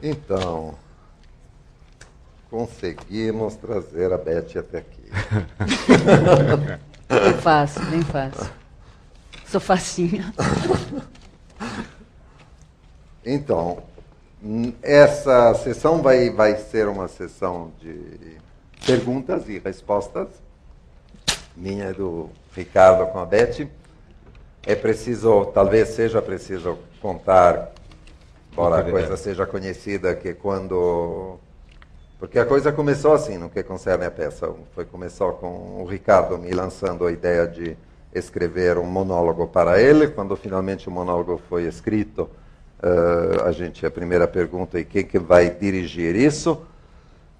Então, conseguimos trazer a Beth até aqui. Bem fácil, bem fácil. Sou facinha. Então, essa sessão vai ser uma sessão de perguntas e respostas. Minha e do Ricardo com a Beth. Talvez seja preciso contar, embora a coisa seja conhecida, que quando... Porque a coisa começou assim, no que concerne a peça. Começou com o Ricardo me lançando a ideia de escrever um monólogo para ele. Quando finalmente o monólogo foi escrito, a primeira pergunta é quem que vai dirigir isso?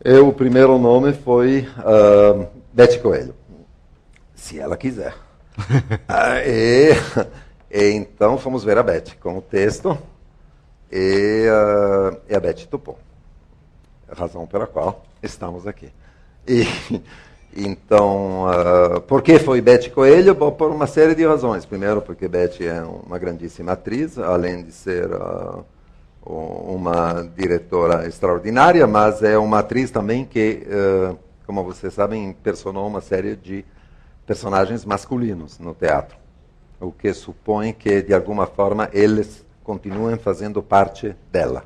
E o primeiro nome foi Beth Coelho, se ela quiser. Então fomos ver a Beth com o texto e a Beth topou. Razão pela qual estamos aqui. Então, por que foi Beth Coelho? Bom, por uma série de razões. Primeiro, porque Beth é uma grandíssima atriz, além de ser uma diretora extraordinária, mas é uma atriz também que, como vocês sabem, personou uma série de personagens masculinos no teatro, o que supõe que, de alguma forma, eles continuem fazendo parte dela.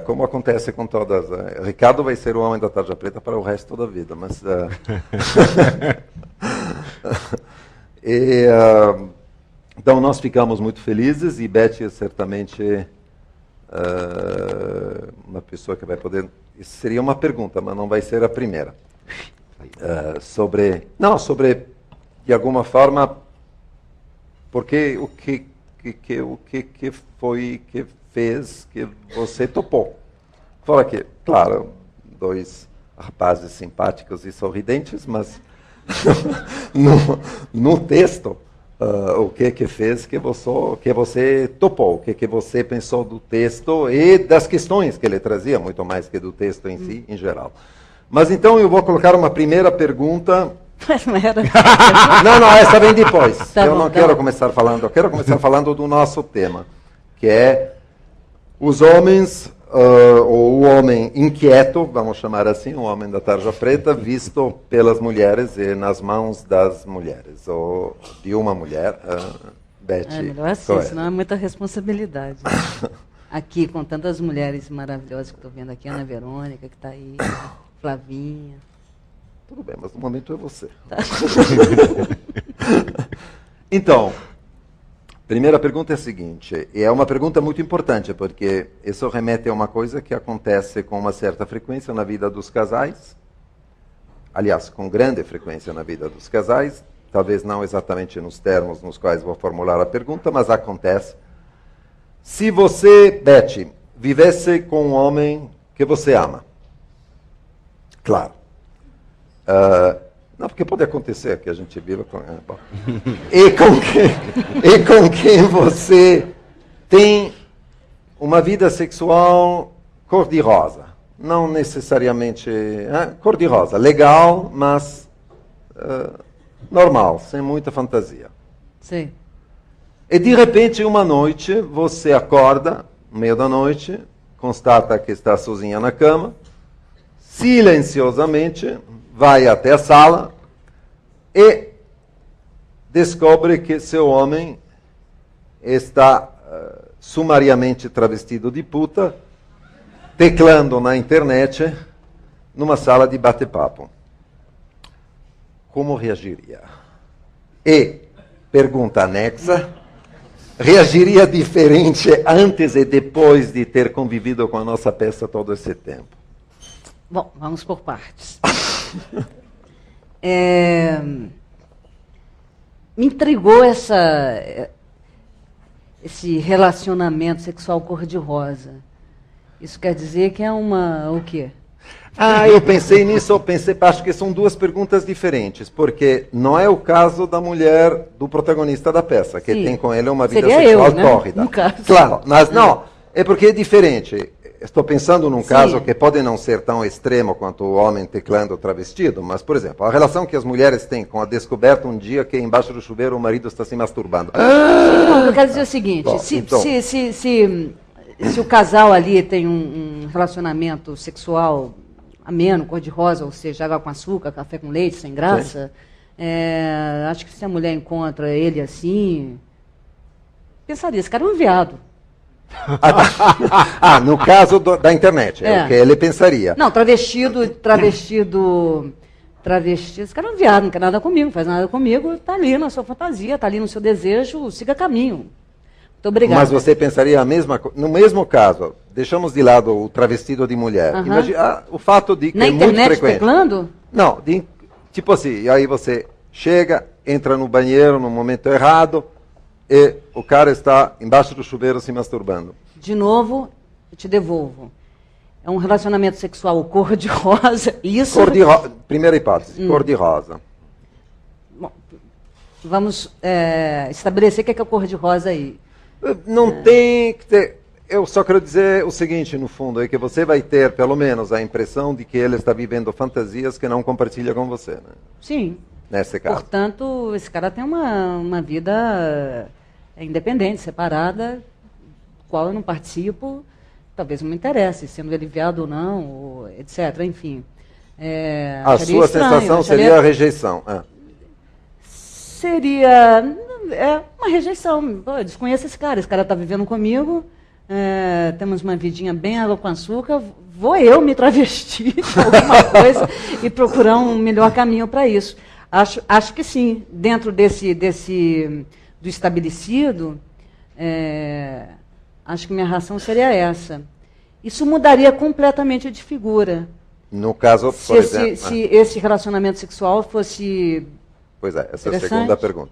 Como acontece com todas. Ricardo vai ser o homem da tarja preta para o resto da vida, mas... Então, nós ficamos muito felizes e Beth é certamente uma pessoa que vai poder... Isso seria uma pergunta, mas não vai ser a primeira. Sobre, de alguma forma, porque o que foi que fez que você topou? Fora que, claro, dois rapazes simpáticos e sorridentes, mas no texto, o que fez que você topou? O que você pensou do texto e das questões que ele trazia, muito mais que do texto em si, em geral. Mas então eu vou colocar uma primeira pergunta. Mas não era. Não, essa vem depois. Eu quero começar falando. Eu quero começar falando do nosso tema, que é os homens, ou o homem inquieto, vamos chamar assim, o homem da tarja preta, visto pelas mulheres e nas mãos das mulheres, ou de uma mulher, Beth. É melhor assim, senão é muita responsabilidade. Aqui, com tantas mulheres maravilhosas que estou vendo aqui, Ana Verônica, que está aí, Flavinha. Tudo bem, mas no momento é você. Tá. Então, primeira pergunta é a seguinte, e é uma pergunta muito importante, porque isso remete a uma coisa que acontece com uma certa frequência na vida dos casais, aliás, com grande frequência na vida dos casais, talvez não exatamente nos termos nos quais vou formular a pergunta, mas acontece. Se você, Beth, vivesse com um homem que você ama, claro, não, porque pode acontecer que a gente viva com... E com quem você tem uma vida sexual cor-de-rosa. Não necessariamente cor-de-rosa. Legal, mas normal, sem muita fantasia. Sim. E de repente, uma noite, você acorda, no meio da noite, constata que está sozinha na cama, silenciosamente vai até a sala e descobre que seu homem está sumariamente travestido de puta, teclando na internet, numa sala de bate-papo. Como reagiria? E, pergunta anexa, reagiria diferente antes e depois de ter convivido com a nossa peça todo esse tempo? Bom, vamos por partes. Me intrigou esse relacionamento sexual cor-de-rosa. Isso quer dizer que é o quê? Eu pensei nisso, acho que são duas perguntas diferentes, porque não é o caso da mulher do protagonista da peça, que tem com ele uma vida sexual tórrida. No caso. Claro, mas não, é porque é diferente. Estou pensando num caso que pode não ser tão extremo quanto o homem teclando travestido, mas, por exemplo, a relação que as mulheres têm com a descoberta um dia que embaixo do chuveiro o marido está se masturbando. Não, eu quero dizer o seguinte, Bom, se o casal ali tem um relacionamento sexual ameno, cor-de-rosa, ou seja, água com açúcar, café com leite, sem graça, acho que se a mulher encontra ele assim, pensaria, esse cara é um viado. No caso da internet, é o que ele pensaria. Não, travestido, esse cara é um viado, não quer nada comigo, não faz nada comigo, está ali na sua fantasia, está ali no seu desejo, siga caminho. Muito obrigada. Mas você pensaria a mesma coisa? No mesmo caso, deixamos de lado o travestido de mulher. Imagina, o fato de que na é muito internet frequente. teclando? Não, tipo assim, e aí você chega, entra no banheiro no momento errado e o cara está embaixo do chuveiro se masturbando. De novo, eu te devolvo. É um relacionamento sexual cor-de-rosa. Isso. Primeira hipótese, cor-de-rosa. Bom, vamos estabelecer o que é o cor-de-rosa aí. Não tem que ter. Eu só quero dizer o seguinte, no fundo, é que você vai ter, pelo menos, a impressão de que ele está vivendo fantasias que não compartilha com você, né? Sim. Nesse caso. Portanto, esse cara tem uma vida independente, separada, qual eu não participo, talvez não me interesse, sendo ele viado ou não, ou etc. Enfim. A sua sensação seria a rejeição. Seria uma rejeição. Pô, eu desconheço esse cara está vivendo comigo, temos uma vidinha bem água com açúcar, vou eu me travestir de alguma coisa e procurar um melhor caminho para isso. Acho que sim, dentro do estabelecido, acho que minha reação seria essa. Isso mudaria completamente de figura. No caso, por exemplo... Se esse relacionamento sexual fosse... Pois é, essa é a segunda pergunta.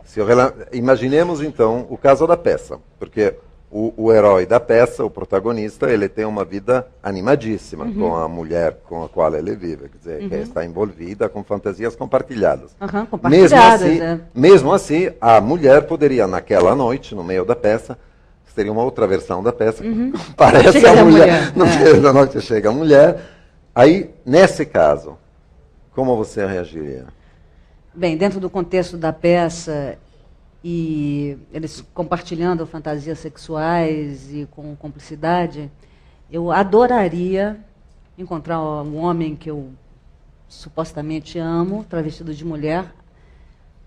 Imaginemos, então, o caso da peça, porque o herói da peça, o protagonista, ele tem uma vida animadíssima com a mulher com a qual ele vive, quer dizer, que está envolvida com fantasias compartilhadas. Mesmo assim, a mulher poderia, naquela noite, no meio da peça, seria uma outra versão da peça, parece chega a mulher. No meio da noite chega a mulher. Aí, nesse caso, como você reagiria? Bem, dentro do contexto da peça e eles compartilhando fantasias sexuais e com cumplicidade, eu adoraria encontrar um homem que eu supostamente amo, travestido de mulher.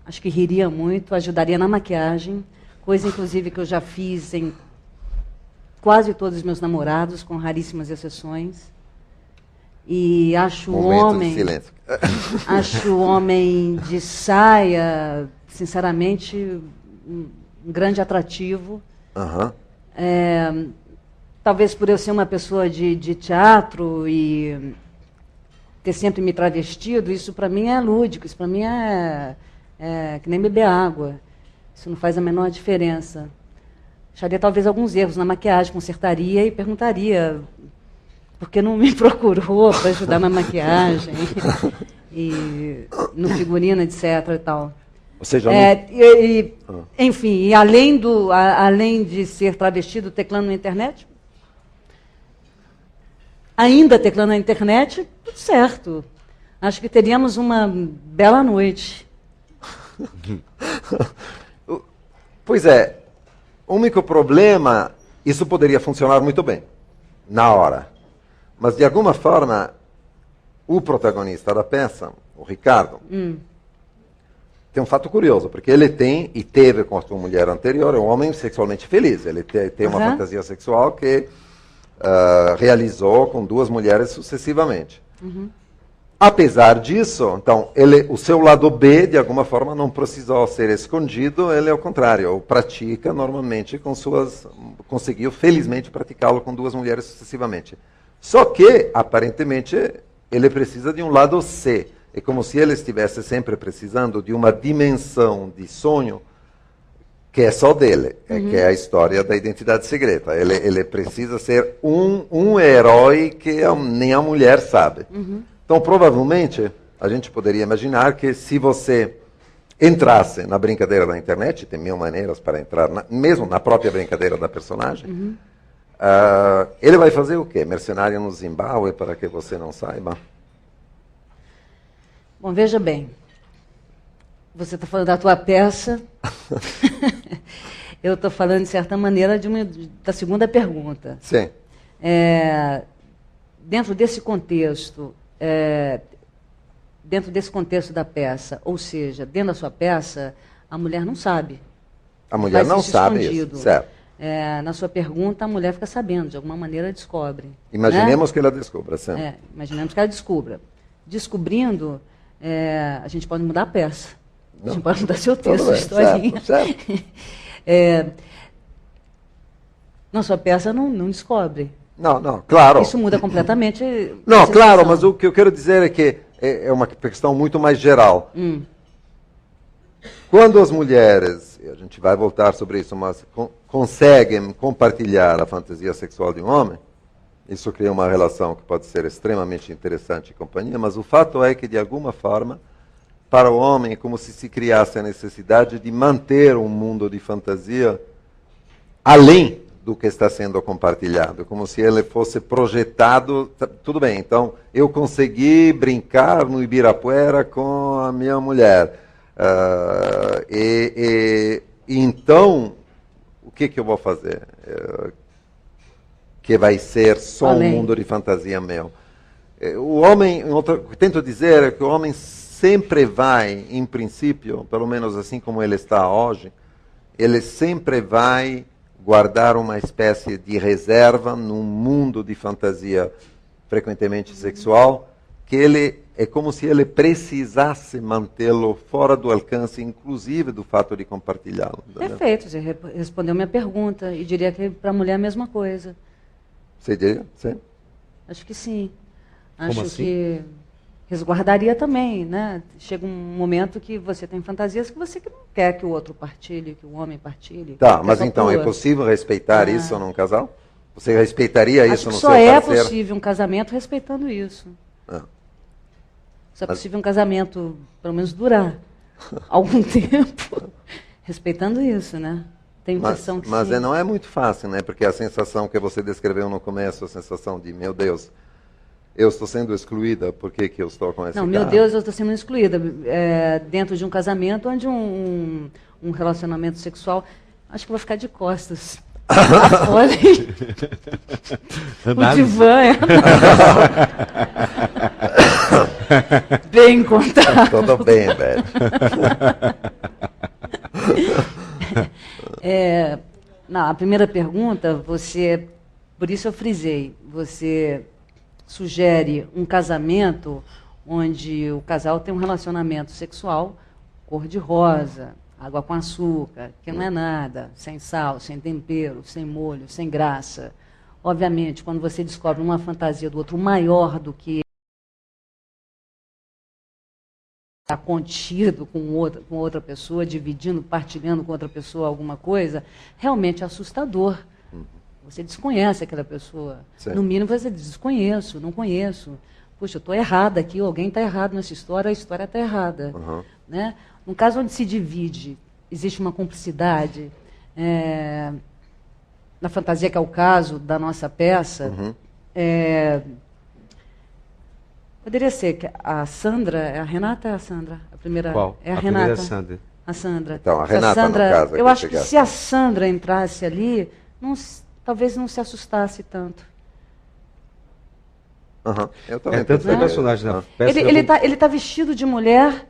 Acho que riria muito, ajudaria na maquiagem, coisa inclusive que eu já fiz em quase todos os meus namorados, com raríssimas exceções. E acho o homem de saia, sinceramente, um grande atrativo. Talvez por eu ser uma pessoa de teatro e ter sempre me travestido, isso para mim é lúdico, isso para mim é que nem beber água. Isso não faz a menor diferença. Acharia talvez alguns erros na maquiagem, consertaria e perguntaria por que não me procurou para ajudar na maquiagem e no figurino, etc. e tal. Ou seja, enfim, e além de ser travestido teclando na internet, ainda teclando na internet, tudo certo. Acho que teríamos uma bela noite. Pois é, o único problema, isso poderia funcionar muito bem, na hora. Mas, de alguma forma, o protagonista da peça, o Ricardo, tem um fato curioso, porque ele tem e teve com a sua mulher anterior, é um homem sexualmente feliz. Ele tem uma fantasia sexual que realizou com 2 mulheres sucessivamente. Apesar disso, então, o seu lado B, de alguma forma, não precisou ser escondido, ele, ao contrário, o pratica normalmente conseguiu, felizmente, praticá-lo com 2 mulheres sucessivamente. Só que, aparentemente, ele precisa de um lado C. É como se ele estivesse sempre precisando de uma dimensão de sonho que é só dele, que é a história da identidade secreta. Ele precisa ser um herói que nem a mulher sabe. Então, provavelmente, a gente poderia imaginar que se você entrasse na brincadeira da internet, tem 1000 maneiras para entrar, mesmo na própria brincadeira da personagem, ele vai fazer o quê? Mercenário no Zimbábue para que você não saiba? Bom, veja bem. Você está falando da tua peça. eu estou falando, de certa maneira, da segunda pergunta. Sim. Dentro desse contexto, da peça, ou seja, dentro da sua peça, a mulher não sabe. A mulher não sabe escondido. isso, certo. Na sua pergunta, a mulher fica sabendo, de alguma maneira descobre. Imaginemos, né, que ela descubra, sim. Imaginemos que ela descubra. Descobrindo, a gente pode mudar a peça. A gente pode mudar seu texto, sua historinha. Certo. Não, sua peça não descobre. Não, claro. Isso muda completamente. Não, claro, mas o que eu quero dizer é que é uma questão muito mais geral. Quando as mulheres, a gente vai voltar sobre isso, mas conseguem compartilhar a fantasia sexual de um homem, isso cria uma relação que pode ser extremamente interessante e companhia, mas o fato é que, de alguma forma, para o homem é como se criasse a necessidade de manter um mundo de fantasia além do que está sendo compartilhado, como se ele fosse projetado. Tudo bem, então eu consegui brincar no Ibirapuera com a minha mulher. Então, o que eu vou fazer? Que vai ser só um mundo de fantasia meu. O homem, tento dizer é que o homem sempre vai, em princípio, pelo menos assim como ele está hoje, ele sempre vai guardar uma espécie de reserva num mundo de fantasia frequentemente sexual, que ele é como se ele precisasse mantê-lo fora do alcance, inclusive do fato de compartilhá-lo. Perfeito, você respondeu minha pergunta, e diria que para a mulher é a mesma coisa. Você diria? Sim. Acho que sim. Como Acho assim? que resguardaria também, né? Chega um momento que você tem fantasias que você não quer que o outro partilhe, que o homem partilhe. Tá, mas então é possível respeitar isso num casal? Você respeitaria isso no seu parceiro? Só é possível um casamento respeitando isso. Só é possível um casamento, pelo menos, durar algum tempo, respeitando isso, né? Tenho a impressão que mas sim. Não é muito fácil, né? Porque a sensação que você descreveu no começo, a sensação de, meu Deus, eu estou sendo excluída, por que eu estou com esse cara? Não, meu Deus, eu estou sendo excluída. Dentro de um casamento onde um relacionamento sexual, acho que vou ficar de costas. Olha, o divã bem contado. Tudo bem, velho. A primeira pergunta, por isso eu frisei, você sugere um casamento onde o casal tem um relacionamento sexual cor-de-rosa, água com açúcar, que não é nada, sem sal, sem tempero, sem molho, sem graça. Obviamente, quando você descobre uma fantasia do outro maior do que está contido com outra pessoa, dividindo, partilhando com outra pessoa alguma coisa, realmente é assustador. Você desconhece aquela pessoa. Sim. No mínimo você diz, desconheço, não conheço. Puxa, eu estou errada aqui, alguém está errado nessa história, a história está errada. Né? No caso onde se divide, existe uma cumplicidade. Na fantasia, que é o caso da nossa peça, poderia ser que a Sandra, é a Renata ou a Sandra? A primeira, Qual? É a primeira Renata. é a Sandra. A Sandra. Então, a Renata, no caso. Eu acho que se a Sandra entrasse ali, talvez não se assustasse tanto. Eu também tanto que o personagem da peça... Ele está vestido de mulher,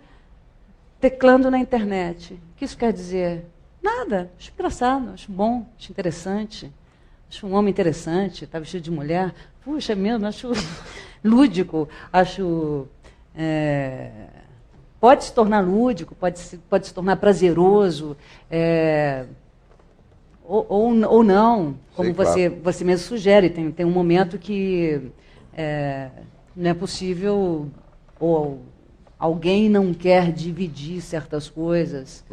teclando na internet. O que isso quer dizer? Nada. Acho engraçado, acho bom, acho interessante. Acho um homem interessante, está vestido de mulher. Puxa, mesmo, acho lúdico, acho... pode se tornar lúdico, pode se tornar prazeroso, ou não, como Sim, você mesmo sugere. Tem um momento que não é possível, ou alguém não quer dividir certas coisas,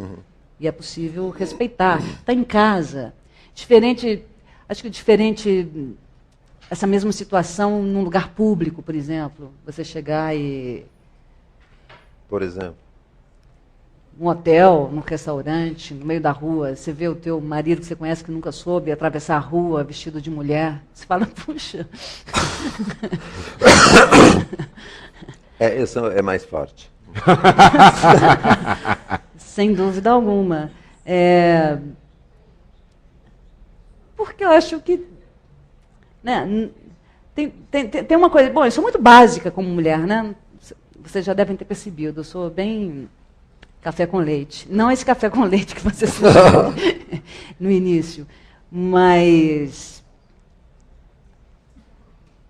e é possível respeitar. Está em casa. Acho que diferente essa mesma situação num lugar público, por exemplo, você chegar e... Por exemplo? Um hotel, num restaurante, no meio da rua, você vê o teu marido que você conhece que nunca soube atravessar a rua vestido de mulher, você fala, puxa... Isso é mais forte. Sem dúvida alguma. Porque eu acho que... Né, tem uma coisa... Bom, eu sou muito básica como mulher, né? Vocês já devem ter percebido, eu sou bem café com leite. Não esse café com leite que você sugeriu no início, mas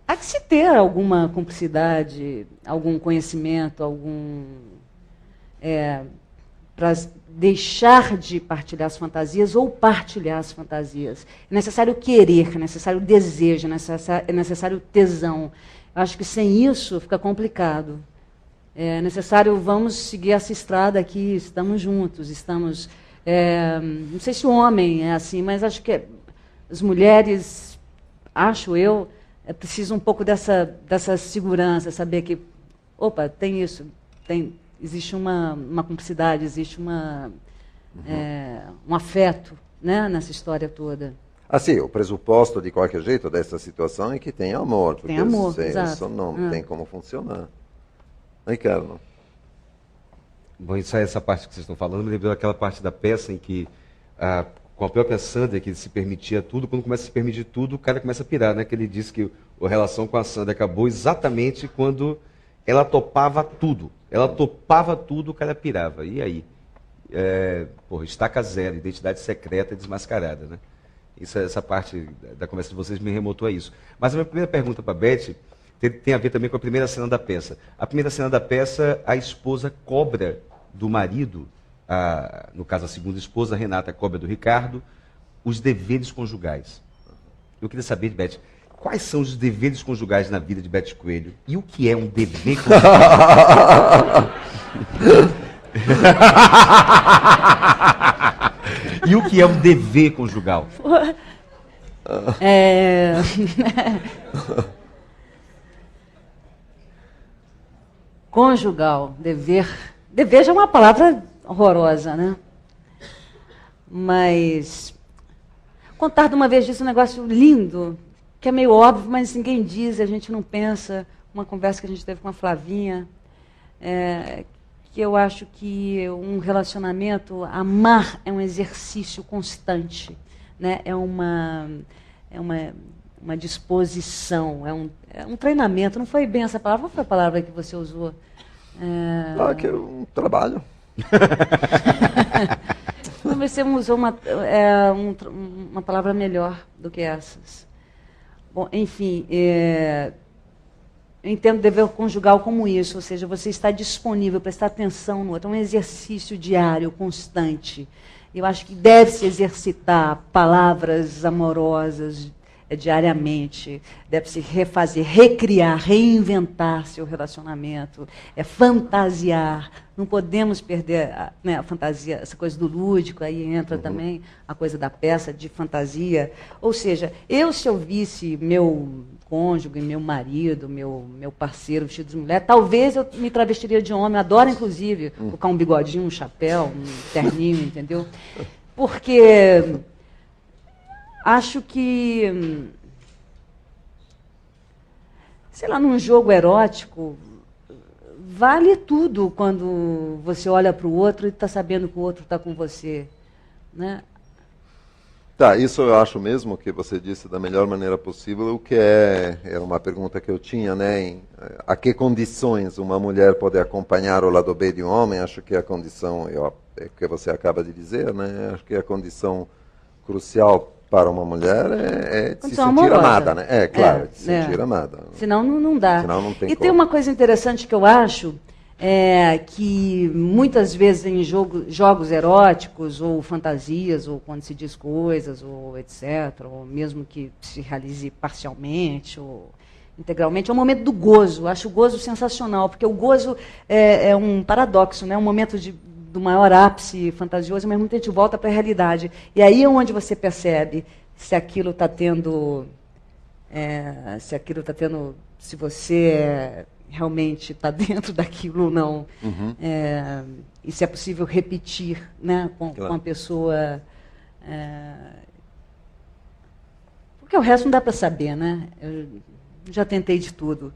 há que se ter alguma cumplicidade, algum conhecimento, para deixar de partilhar as fantasias ou partilhar as fantasias. É necessário querer, é necessário desejo, é necessário tesão. Eu acho que sem isso fica complicado. É necessário, vamos seguir essa estrada aqui, estamos juntos, estamos... não sei se o homem é assim, mas acho que as mulheres, acho eu, precisam um pouco dessa segurança, saber que, opa, tem isso, existe uma cumplicidade, existe um afeto, né, nessa história toda. Sim, o pressuposto, de qualquer jeito, dessa situação é que tem amor. Porque tem amor, sem exato. Isso não tem como funcionar. Ricardo. Bom, essa parte que vocês estão falando me lembrou daquela parte da peça em que, com a própria Sandra, que se permitia tudo, quando começa a se permitir tudo, o cara começa a pirar, né? Que ele disse que a relação com a Sandra acabou exatamente quando ela topava tudo. Ela topava tudo, o cara pirava. E aí? Estaca zero, identidade secreta desmascarada, né? Essa parte da conversa de vocês me remontou a isso. Mas a minha primeira pergunta para a Beth tem a ver também com a primeira cena da peça. A primeira cena da peça, a esposa cobra do marido, no caso a segunda esposa, a Renata, cobra do Ricardo, os deveres conjugais. Eu queria saber, Beth, quais são os deveres conjugais na vida de Beth Coelho? E o que é um dever conjugal? E o que é um dever conjugal? Conjugal, dever. Dever já é uma palavra horrorosa, né? Mas contar de uma vez disso um negócio lindo, que é meio óbvio, mas ninguém diz, a gente não pensa. Uma conversa que a gente teve com a Flavinha, que eu acho que um relacionamento, amar é um exercício constante, né? É uma disposição, é um treinamento. Não foi bem essa palavra, qual foi a palavra que você usou? Que é um trabalho. Você usou uma palavra melhor do que essas. Bom, enfim, eu entendo dever conjugal como isso, ou seja, você está disponível, prestar atenção no outro, é um exercício diário, constante. Eu acho que deve-se exercitar palavras amorosas diariamente, deve-se refazer, recriar, reinventar seu relacionamento, fantasiar. Não podemos perder a fantasia, essa coisa do lúdico, aí entra também a coisa da peça de fantasia. Ou seja, se eu visse meu cônjuge, meu marido, meu parceiro vestido de mulher, talvez eu me travestiria de homem, adoro inclusive colocar um bigodinho, um chapéu, um terninho, entendeu? Porque acho que, sei lá, num jogo erótico, vale tudo quando você olha para o outro e está sabendo que o outro está com você, né? Tá, isso eu acho mesmo que você disse da melhor maneira possível, o que era uma pergunta que eu tinha, né? A que condições uma mulher pode acompanhar o lado B de um homem? Acho que a condição, é o que você acaba de dizer, né? Acho que a condição crucial para uma mulher é de se sentir amada, né? Claro, de se sentir amada. Senão não dá. Senão não tem e como. Tem uma coisa interessante que eu acho, que muitas vezes em jogos eróticos, ou fantasias, ou quando se diz coisas, ou etc., ou mesmo que se realize parcialmente, ou integralmente, é o momento do gozo. Eu acho o gozo sensacional, porque o gozo é um paradoxo, né? Um momento do maior ápice fantasioso, mas muita gente volta para a realidade. E aí é onde você percebe se aquilo está tendo... se você realmente está dentro daquilo ou não. E se é possível repetir, né, com a pessoa. Porque o resto não dá para saber, né? Eu já tentei de tudo.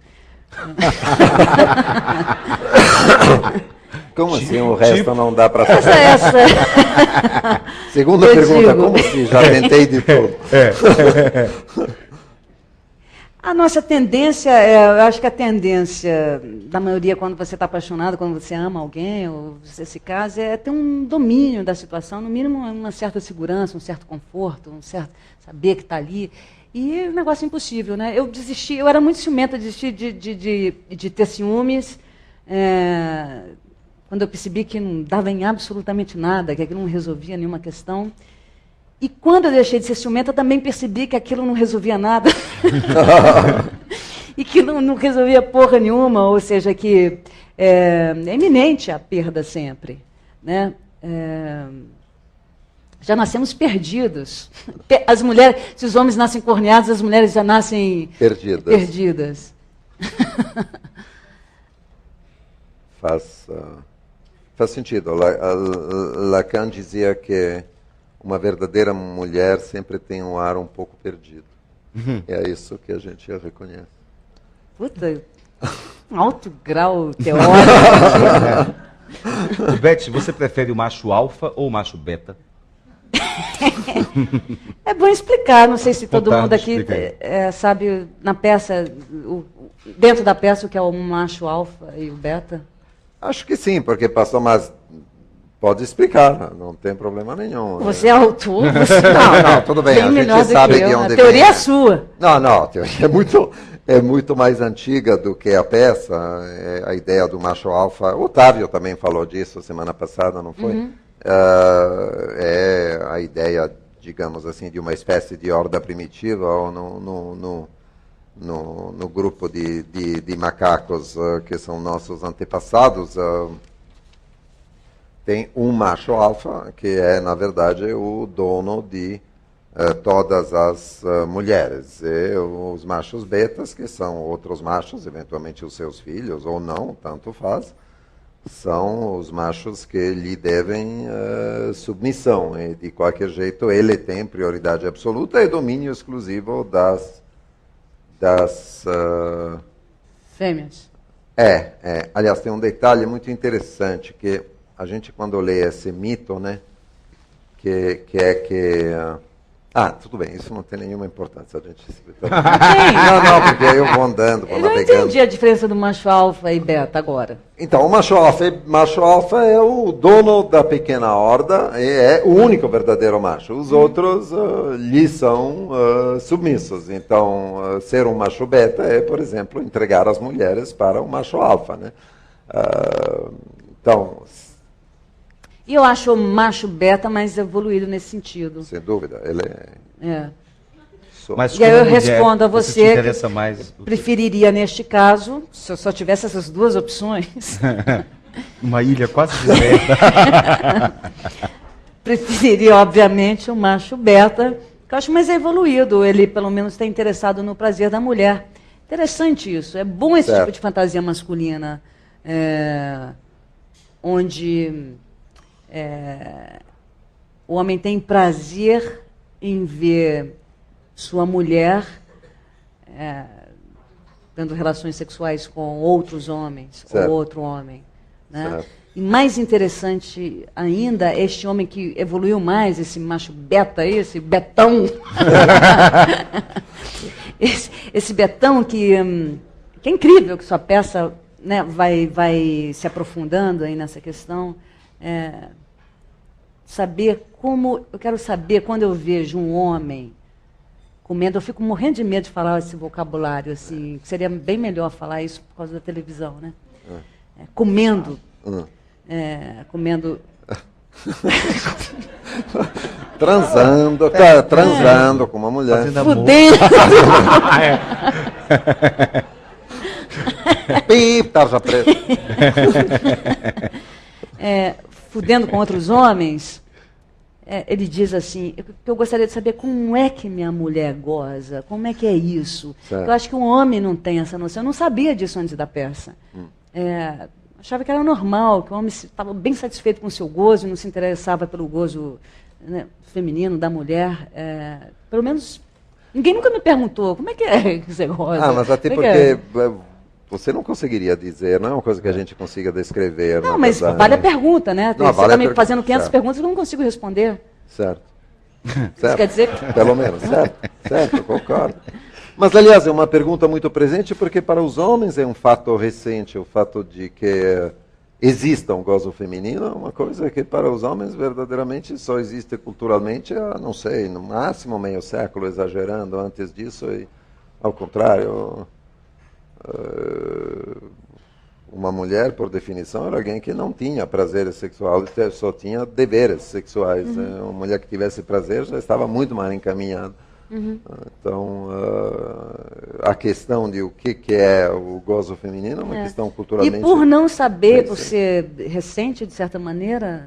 Como assim o resto não dá para saber? Essa. Segunda pergunta, como assim? Já tentei de tudo. A nossa tendência, eu acho que a tendência da maioria, quando você está apaixonado, quando você ama alguém, ou você se casa, é ter um domínio da situação, no mínimo uma certa segurança, um certo conforto, um certo saber que está ali. E o negócio é impossível, né? Eu desisti, eu era muito ciumenta, desisti de ter ciúmes, quando eu percebi que não dava em absolutamente nada, que aquilo não resolvia nenhuma questão. E quando eu deixei de ser ciumenta, eu também percebi que aquilo não resolvia nada. E que não resolvia porra nenhuma, ou seja, que é iminente a perda sempre. Né? Já nascemos perdidos. As mulheres, se os homens nascem corneados, as mulheres já nascem perdidas. Faz sentido. Lacan dizia que uma verdadeira mulher sempre tem um ar um pouco perdido. É isso que a gente reconhece. Puta, um alto grau teórico. Beth, você prefere o macho alfa ou o macho beta? É bom explicar, não sei se todo mundo aqui explica sabe, na peça, dentro da peça, o que é o macho alfa e o beta. Acho que sim, porque passou mais... Pode explicar, não tem problema nenhum. Você é autor? Não, tudo bem, a gente sabe de onde vem. A teoria é sua. Não, a teoria é muito mais antiga do que a peça. A ideia do macho alfa, o Otávio também falou disso semana passada, não foi? Uhum. É a ideia, digamos assim, de uma espécie de horda primitiva, ou no grupo de macacos que são nossos antepassados. Tem um macho alfa, que é, na verdade, o dono de todas as mulheres. E os machos betas, que são outros machos, eventualmente os seus filhos, ou não, tanto faz, são os machos que lhe devem submissão. E, de qualquer jeito, ele tem prioridade absoluta e domínio exclusivo das fêmeas. Aliás, tem um detalhe muito interessante, que a gente, quando lê esse mito, né, que é que... tudo bem, isso não tem nenhuma importância. A gente... Não, porque eu vou andando, vou navegando. Eu não entendi a diferença do macho alfa e beta agora. Então, o macho alfa é o dono da pequena horda, é o único verdadeiro macho. Os outros lhe são submissos. Então, ser um macho beta é, por exemplo, entregar as mulheres para o macho alfa, né? Então... E eu acho o macho beta mais evoluído nesse sentido. Sem dúvida, ele é... Mas e aí eu respondo a você que mais... preferiria, neste caso, se eu só tivesse essas duas opções... Uma ilha quase deserta. Preferiria, obviamente, o macho beta, que eu acho mais evoluído. Ele, pelo menos, está interessado no prazer da mulher. Interessante isso. É bom esse tipo de fantasia masculina, onde... o homem tem prazer em ver sua mulher tendo relações sexuais com outros homens, ou outro homem. Né? E mais interessante ainda, este homem que evoluiu mais, esse macho beta aí, esse betão, esse betão que é incrível, que sua peça, né, vai se aprofundando aí nessa questão. Eu quero saber, quando eu vejo um homem comendo, eu fico morrendo de medo de falar esse vocabulário, assim, seria bem melhor falar isso por causa da televisão, né? Comendo. Comendo. Transando com uma mulher. Fudendo. Tarja preta. Fudendo com outros homens, ele diz assim, eu gostaria de saber como é que minha mulher goza, como é que é isso. Eu acho que um homem não tem essa noção, eu não sabia disso antes da peça. Achava que era normal, que o homem estava bem satisfeito com o seu gozo, não se interessava pelo gozo, né, feminino da mulher. Pelo menos, ninguém nunca me perguntou, como é que você goza? Mas até porque... você não conseguiria dizer, não é uma coisa que a gente consiga descrever. Não, na mas verdade. vale a pergunta, né? Não, Você vale está a me pergunta, fazendo 500 certo. perguntas que eu não consigo responder. Certo. Isso quer dizer que... Pelo menos, certo, concordo. Mas, aliás, é uma pergunta muito presente porque para os homens é um fato recente, o fato de que exista um gozo feminino é uma coisa que para os homens verdadeiramente só existe culturalmente há, não sei, no máximo meio século, exagerando. Antes disso, e, ao contrário, uma mulher, por definição, era alguém que não tinha prazeres sexuais, só tinha deveres sexuais. Uma mulher que tivesse prazer já estava muito mal encaminhada. Então, a questão de o que é o gozo feminino é uma questão culturalmente... E por não saber, por recente. ser recente, de certa maneira,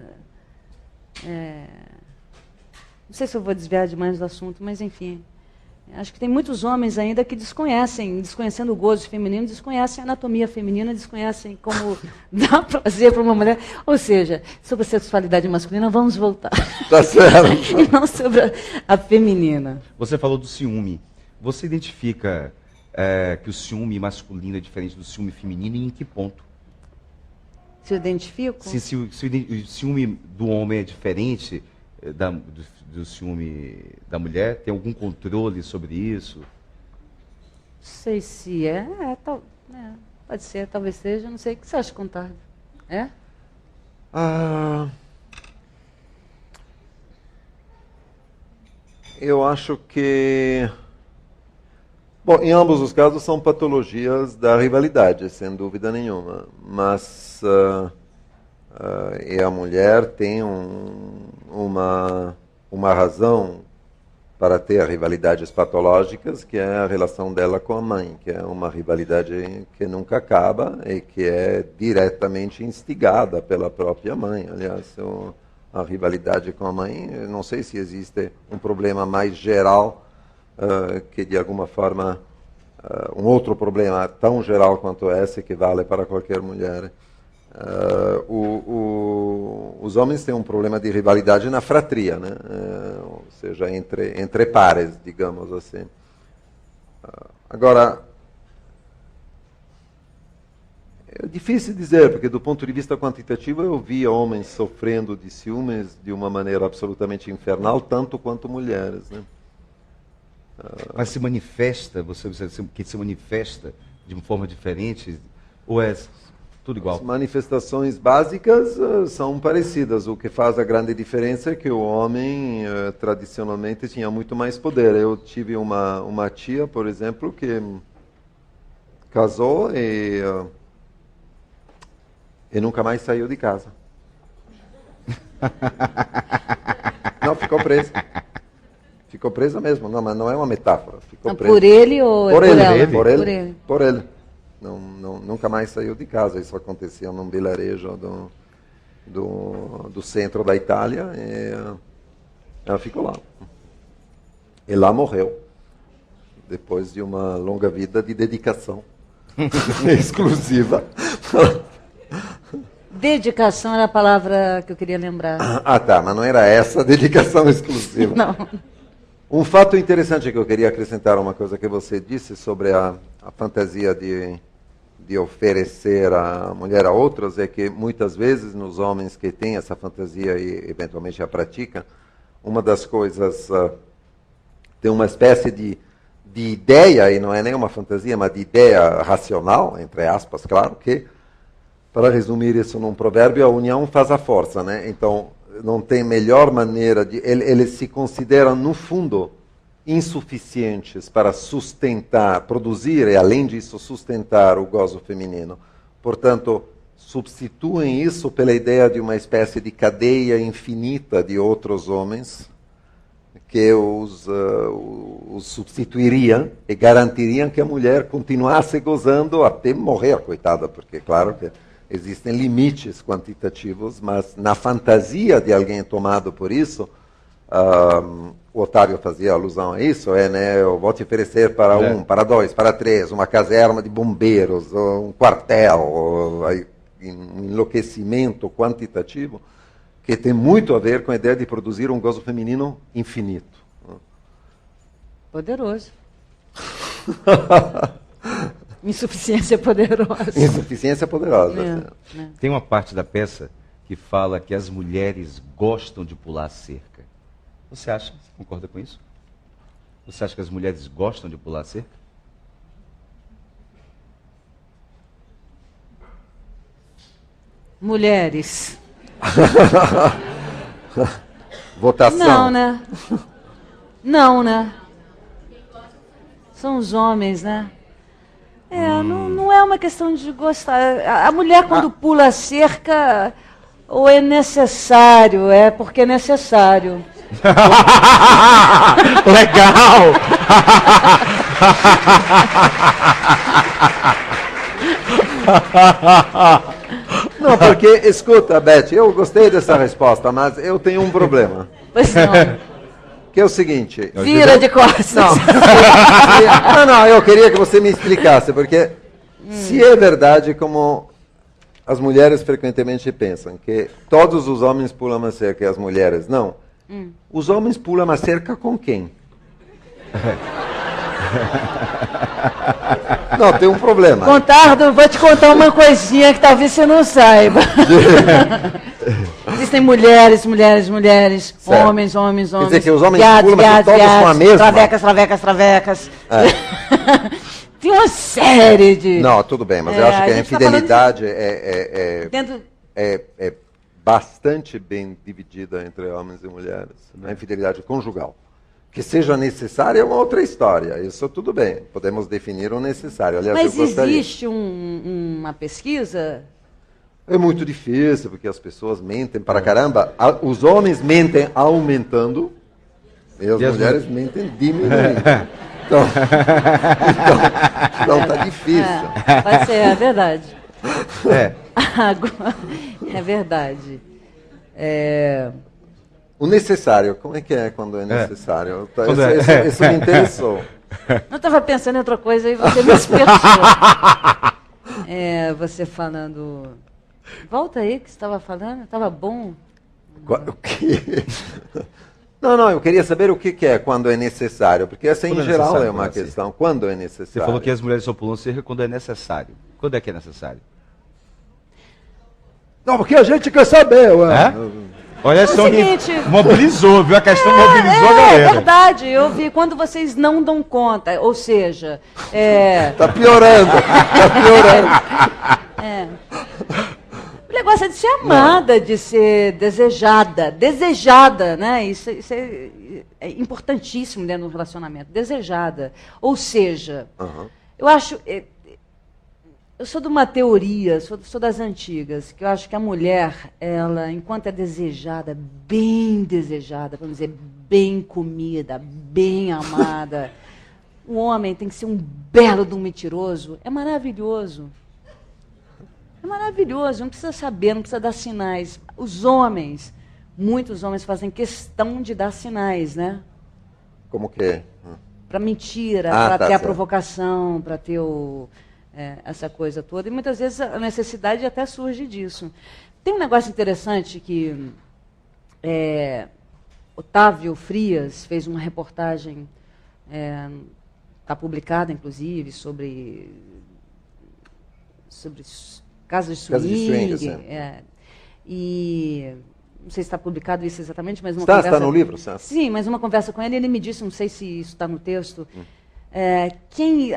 não sei se eu vou desviar demais do assunto, mas enfim, acho que tem muitos homens ainda que desconhecendo o gozo feminino, desconhecem a anatomia feminina, desconhecem como dar prazer para uma mulher. Ou seja, sobre a sexualidade masculina, vamos voltar. Tá certo. E não sobre a feminina. Você falou do ciúme. Você identifica que o ciúme masculino é diferente do ciúme feminino e em que ponto? Se eu identifico? Se o ciúme do homem é diferente do ciúme da mulher, tem algum controle sobre isso? Não sei se pode ser, talvez seja, não sei. O que você acha, Contardo? É? Eu acho que... Bom, em ambos os casos são patologias da rivalidade, sem dúvida nenhuma. Mas e a mulher tem uma razão para ter rivalidades patológicas, que é a relação dela com a mãe, que é uma rivalidade que nunca acaba e que é diretamente instigada pela própria mãe. Aliás, a rivalidade com a mãe, eu não sei se existe um problema mais geral que, de alguma forma, um outro problema tão geral quanto esse, que vale para qualquer mulher. Os homens têm um problema de rivalidade na fratria, né? Ou seja, entre pares, digamos assim. Agora, é difícil dizer, porque do ponto de vista quantitativo eu vi homens sofrendo de ciúmes de uma maneira absolutamente infernal, tanto quanto mulheres, né? Mas se manifesta, que se manifesta de uma forma diferente, ou é tudo igual? As manifestações básicas são parecidas. O que faz a grande diferença é que o homem tradicionalmente tinha muito mais poder. Eu tive uma tia, por exemplo, que casou e nunca mais saiu de casa. Não, ficou presa. Ficou presa mesmo, não, mas não é uma metáfora. Ficou presa. Por ele ou por ele, ela? Por ele. Nunca mais saiu de casa. Isso acontecia num vilarejo do centro da Itália. E ela ficou lá. E lá morreu. Depois de uma longa vida de dedicação exclusiva. Dedicação era a palavra que eu queria lembrar. Ah, tá, mas não era essa a dedicação exclusiva. Não. Um fato interessante que eu queria acrescentar, uma coisa que você disse sobre a fantasia de oferecer a mulher a outros, é que muitas vezes nos homens que têm essa fantasia e eventualmente a praticam, uma das coisas, tem uma espécie de ideia, e não é nem uma fantasia, mas de ideia racional, entre aspas, claro, que, para resumir isso num provérbio, a união faz a força, né? Então, não tem melhor maneira de... Eles se consideram, no fundo, insuficientes para sustentar, produzir e, além disso, sustentar o gozo feminino. Portanto, substituem isso pela ideia de uma espécie de cadeia infinita de outros homens que os substituiriam e garantiriam que a mulher continuasse gozando até morrer, coitada, porque, claro que existem limites quantitativos, mas na fantasia de alguém tomado por isso, o Otávio fazia alusão a isso, né? Eu vou te oferecer para um, para dois, para três, uma caserna de bombeiros, um quartel, um enlouquecimento quantitativo, que tem muito a ver com a ideia de produzir um gozo feminino infinito. Poderoso. Insuficiência poderosa. Insuficiência poderosa. Tem uma parte da peça que fala que as mulheres gostam de pular a cerca. Você acha? Você concorda com isso? Você acha que as mulheres gostam de pular a cerca? Mulheres. Votação. Não, né? Não, né? São os homens, né? Não é uma questão de gostar. A mulher, quando pula a cerca, ou é necessário, é porque é necessário. Legal! Não, porque, escuta, Beth, eu gostei dessa resposta, mas eu tenho um problema. Pois não. Que é o seguinte... Vira de costas. Não, eu queria que você me explicasse, porque se é verdade como as mulheres frequentemente pensam, que todos os homens pulam a cerca e as mulheres não, os homens pulam a cerca com quem? Não, tem um problema. Contardo, vou te contar uma coisinha que talvez você não saiba. Existem mulheres, certo. homens. Quer dizer que os homens viados, pulam, mas todos com a mesma? Travecas. Tem uma série de... Não, tudo bem, mas eu acho que a infidelidade é bastante bem dividida entre homens e mulheres. A infidelidade conjugal. Que seja necessária é uma outra história. Isso tudo bem. Podemos definir o necessário. Aliás, mas eu gostaria. Existe uma pesquisa? É muito difícil, porque as pessoas mentem para caramba. Os homens mentem aumentando e as mulheres mentem diminuindo. Então tá difícil. Pode ser, é verdade. É. É verdade. O necessário, como é que é quando é necessário? Isso me interessou. Eu estava pensando em outra coisa e você me despertou. Você falando... Volta aí que você estava falando, estava bom. O quê? Não, eu queria saber o que é quando é necessário, porque essa em geral é uma questão. Quando é necessário? Você falou que as mulheres só pulam cerca quando é necessário. Quando é que é necessário? Não, porque a gente quer saber, ué. Olha só, seguinte, mobilizou, viu? A questão mobilizou a galera. É verdade, eu vi quando vocês não dão conta, ou seja... Tá piorando. O negócio é de ser amada, de ser desejada, né? Isso é importantíssimo dentro do relacionamento, desejada. Ou seja, eu acho... Eu sou de uma teoria, sou das antigas, que eu acho que a mulher, ela, enquanto é desejada, vamos dizer, bem comida, bem amada, o homem tem que ser um belo de um mentiroso, é maravilhoso. É maravilhoso, não precisa saber, não precisa dar sinais. Os homens, muitos homens fazem questão de dar sinais, né? Como que? Para mentira, para ter a certo. provocação, para ter essa coisa toda. E muitas vezes a necessidade até surge disso. Tem um negócio interessante que Otávio Frias fez uma reportagem, está publicada, inclusive, sobre casas de swing. E não sei se está publicado isso exatamente, mas está no livro? Sim, mas uma conversa com ele me disse, não sei se isso está no texto,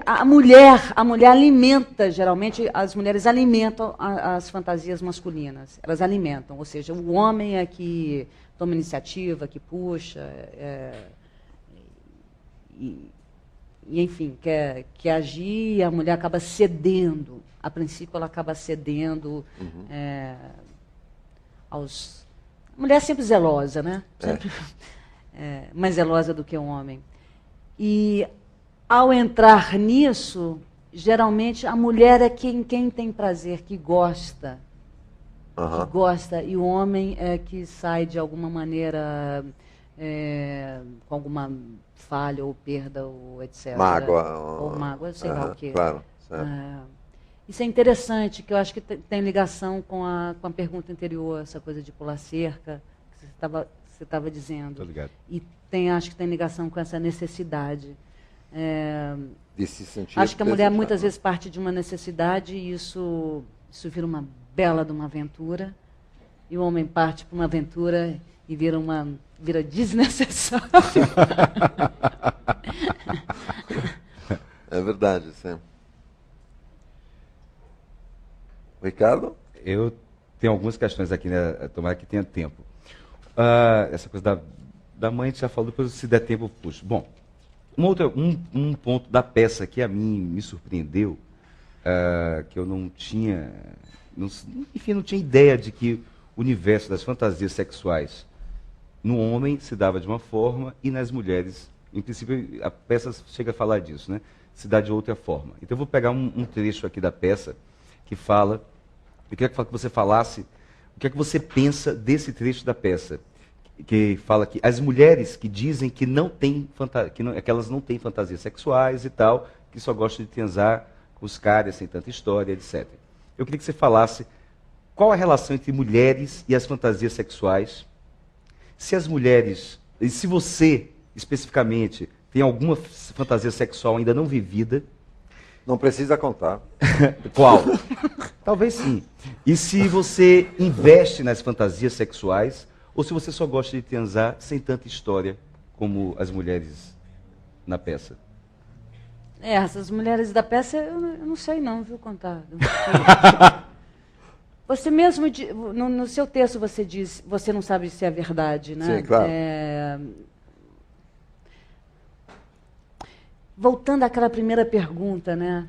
a mulher alimenta, geralmente, as mulheres alimentam as fantasias masculinas. Elas alimentam, ou seja, o homem é que toma iniciativa, que puxa, e enfim, quer agir, e a mulher acaba cedendo. A princípio, ela acaba cedendo aos... A mulher é sempre zelosa, né? Sempre mais zelosa do que o homem. E ao entrar nisso, geralmente a mulher é quem tem prazer, que gosta. Que gosta, e o homem é que sai de alguma maneira com alguma falha ou perda ou etc. Mágoa. Ou mágoa, sei lá o quê. Claro, isso é interessante, que eu acho que tem ligação com a pergunta anterior, essa coisa de pular cerca, que você estava dizendo. Tô ligado. E acho que tem ligação com essa necessidade. De se sentir Acho que a mulher desejada. muitas vezes parte de uma necessidade e isso vira uma bela de uma aventura. E o homem parte para uma aventura e vira desnecessário. É verdade, sim. Ricardo? Eu tenho algumas questões aqui, né? Tomara que tenha tempo. Essa coisa da mãe a gente já falou, depois se der tempo eu puxo. Bom, um ponto da peça que a mim me surpreendeu, que eu não tinha, não tinha ideia de que o universo das fantasias sexuais no homem se dava de uma forma e nas mulheres, em princípio, a peça chega a falar disso, né? Se dá de outra forma. Então eu vou pegar um trecho aqui da peça que fala, eu queria que você falasse o que é que você pensa desse trecho da peça, que fala que as mulheres que dizem que não têm que elas não têm fantasias sexuais e tal, que só gostam de transar com os caras sem tanta história, etc. Eu queria que você falasse qual a relação entre mulheres e as fantasias sexuais, se as mulheres, e se você especificamente tem alguma fantasia sexual ainda não vivida. Não precisa contar. Qual? Talvez sim. E se você investe nas fantasias sexuais, ou se você só gosta de transar sem tanta história como as mulheres na peça? Essas mulheres da peça, eu não sei não, viu, contar. Você mesmo, no seu texto, você diz, você não sabe se é verdade, né? Sim, claro. Voltando àquela primeira pergunta, né?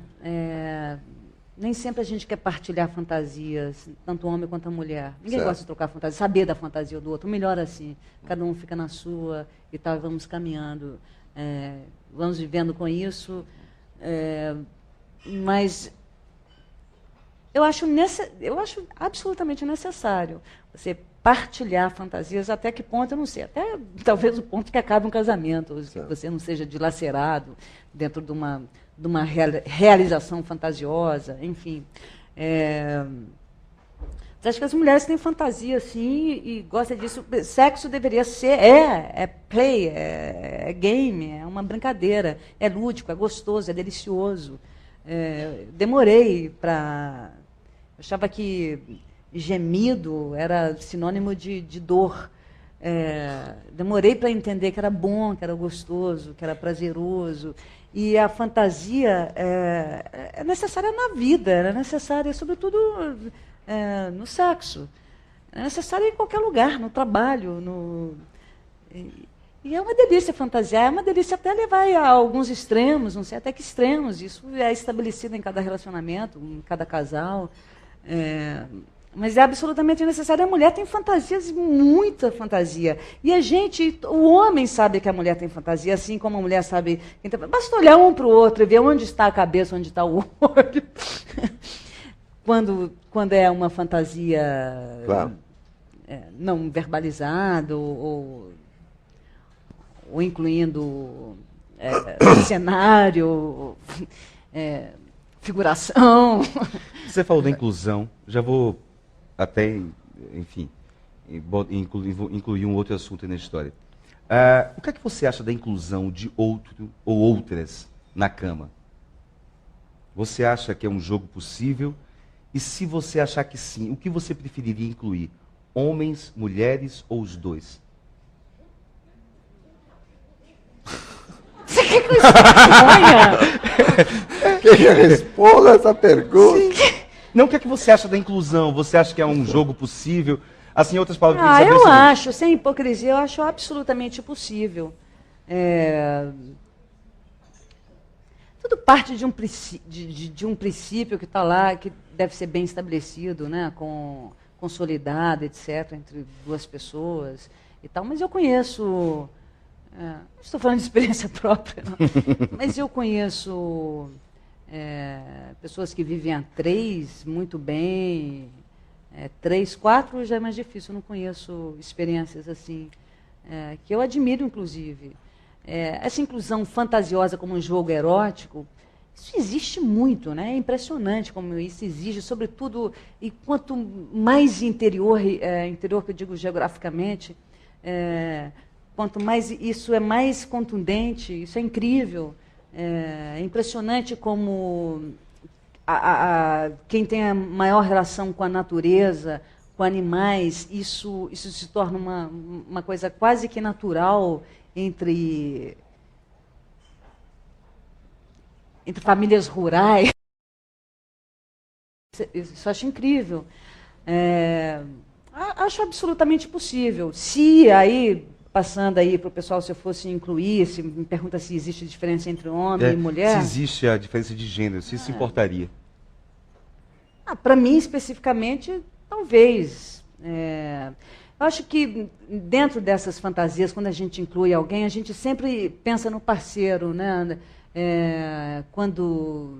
Nem sempre a gente quer partilhar fantasias, tanto o homem quanto a mulher. Ninguém Certo. gosta de trocar fantasia, saber da fantasia do outro. Melhor assim, cada um fica na sua e tal, vamos caminhando, vamos vivendo com isso. Mas eu acho absolutamente necessário você partilhar fantasias, até que ponto, eu não sei, até talvez o ponto que acabe um casamento, que você não seja dilacerado dentro de uma realização fantasiosa, enfim. Acho que as mulheres têm fantasia, sim, e gostam disso. Sexo deveria ser, play, é game, é uma brincadeira, é lúdico, é gostoso, é delicioso. Demorei para... Eu achava que gemido era sinônimo de dor. Demorei para entender que era bom, que era gostoso, que era prazeroso. E a fantasia é necessária na vida, é necessária, sobretudo, no sexo. É necessária em qualquer lugar, no trabalho. E é uma delícia fantasiar, é uma delícia até levar a alguns extremos, não sei até que extremos. Isso é estabelecido em cada relacionamento, em cada casal. Mas é absolutamente necessário. A mulher tem fantasias, muita fantasia. E o homem sabe que a mulher tem fantasia, assim como a mulher sabe. Basta olhar um para o outro e ver onde está a cabeça, onde está o olho. Quando é uma fantasia, Claro. Não verbalizada, ou incluindo cenário, figuração. Você falou da inclusão, já vou até, enfim, incluir um outro assunto aí na história. O que é que você acha da inclusão de outro ou outras na cama? Você acha que é um jogo possível? E se você achar que sim, o que você preferiria incluir? Homens, mulheres ou os dois? Você quer que eu exponha? Quem responda essa pergunta? Não, o que é que você acha da inclusão? Você acha que é um jogo possível? Assim, em outras palavras, Eu acho, sem hipocrisia, eu acho absolutamente possível. Tudo parte de um princípio que está lá, que deve ser bem estabelecido, né, consolidado, etc., entre duas pessoas e tal. Mas eu conheço, não estou falando de experiência própria, não, mas eu conheço pessoas que vivem a 3 muito bem, 3, 4 já é mais difícil, eu não conheço experiências assim, que eu admiro, inclusive. Essa inclusão fantasiosa como um jogo erótico, isso existe muito, né? É impressionante como isso exige, sobretudo, e quanto mais interior que eu digo geograficamente, quanto mais isso é mais contundente, isso é incrível. É impressionante como quem tem a maior relação com a natureza, com animais, isso se torna uma coisa quase que natural entre famílias rurais. Isso eu acho incrível. Acho absolutamente possível. Se aí, passando aí para o pessoal, se eu fosse incluir, se me pergunta se existe diferença entre homem e mulher. Se existe a diferença de gênero, se isso importaria. Para mim, especificamente, talvez. Eu acho que dentro dessas fantasias, quando a gente inclui alguém, a gente sempre pensa no parceiro, né? Quando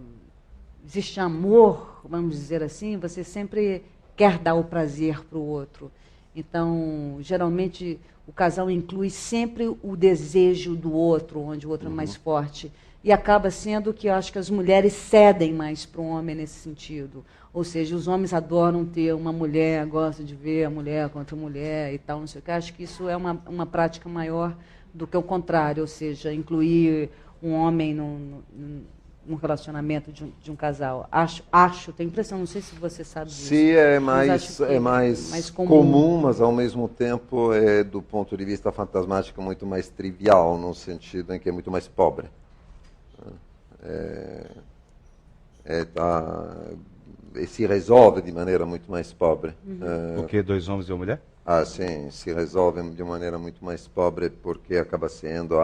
existe amor, vamos dizer assim, você sempre quer dar o prazer para o outro. Então, geralmente, o casal inclui sempre o desejo do outro, onde o outro é mais forte. E acaba sendo que eu acho que as mulheres cedem mais para o homem nesse sentido. Ou seja, os homens adoram ter uma mulher, gostam de ver a mulher contra a mulher e tal, não sei o que. Acho que isso é uma prática maior do que o contrário, ou seja, incluir um homem num relacionamento de um casal. Acho, tenho a impressão, não sei se você sabe disso. Sim, é mais comum, mas ao mesmo tempo do ponto de vista fantasmático muito mais trivial, no sentido em que é muito mais pobre. E se resolve de maneira muito mais pobre. Porque 2 homens e uma mulher? Sim, se resolve de maneira muito mais pobre porque acaba sendo,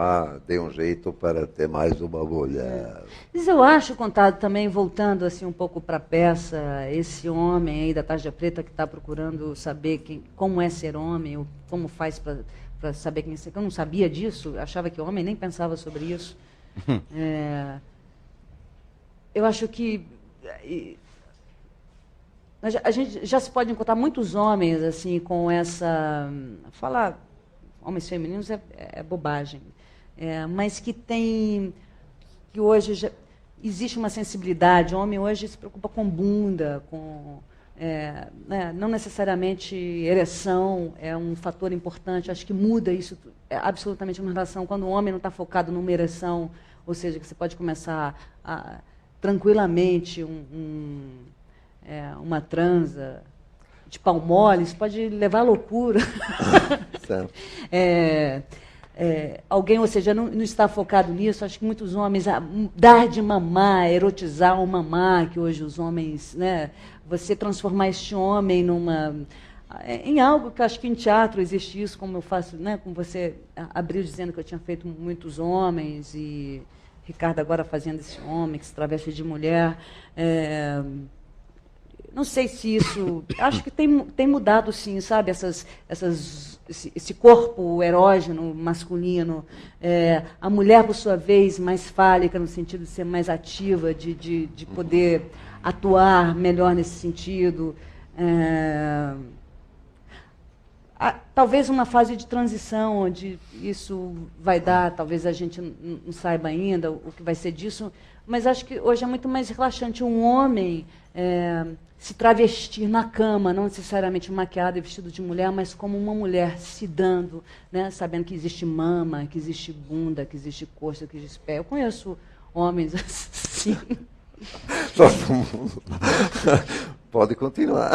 dei um jeito para ter mais uma mulher. Mas eu acho, Contado, também, voltando assim um pouco para a peça, esse homem aí da Tarja Preta que está procurando saber como é ser homem, ou como faz para saber quem é ser. Eu não sabia disso, achava que o homem nem pensava sobre isso. Eu acho que a gente já se pode encontrar muitos homens assim com essa... Falar homens femininos é bobagem. Mas que hoje já existe uma sensibilidade. O homem hoje se preocupa com bunda, não necessariamente ereção é um fator importante. Acho que muda isso absolutamente uma relação. Quando o homem não está focado numa ereção, ou seja, que você pode começar tranquilamente uma transa de pau mole, isso pode levar à loucura. Alguém, ou seja, não está focado nisso. Acho que muitos homens, dar de mamar, erotizar o mamar, que hoje os homens, né, você transformar este homem em algo que acho que em teatro existe isso, como eu faço, né, como você abriu dizendo que eu tinha feito muitos homens, e Ricardo agora fazendo esse homem que se traveste de mulher. Não sei se isso... Acho que tem mudado, sim, sabe? Esse corpo erógeno, masculino. A mulher, por sua vez, mais fálica, no sentido de ser mais ativa, de poder atuar melhor nesse sentido. Talvez uma fase de transição, onde isso vai dar, talvez a gente não saiba ainda o que vai ser disso, mas acho que hoje é muito mais relaxante um homem se travestir na cama, não necessariamente maquiado e vestido de mulher, mas como uma mulher se dando, né, sabendo que existe mama, que existe bunda, que existe coxa, que existe pé. Eu conheço homens assim. Todo mundo. Pode continuar.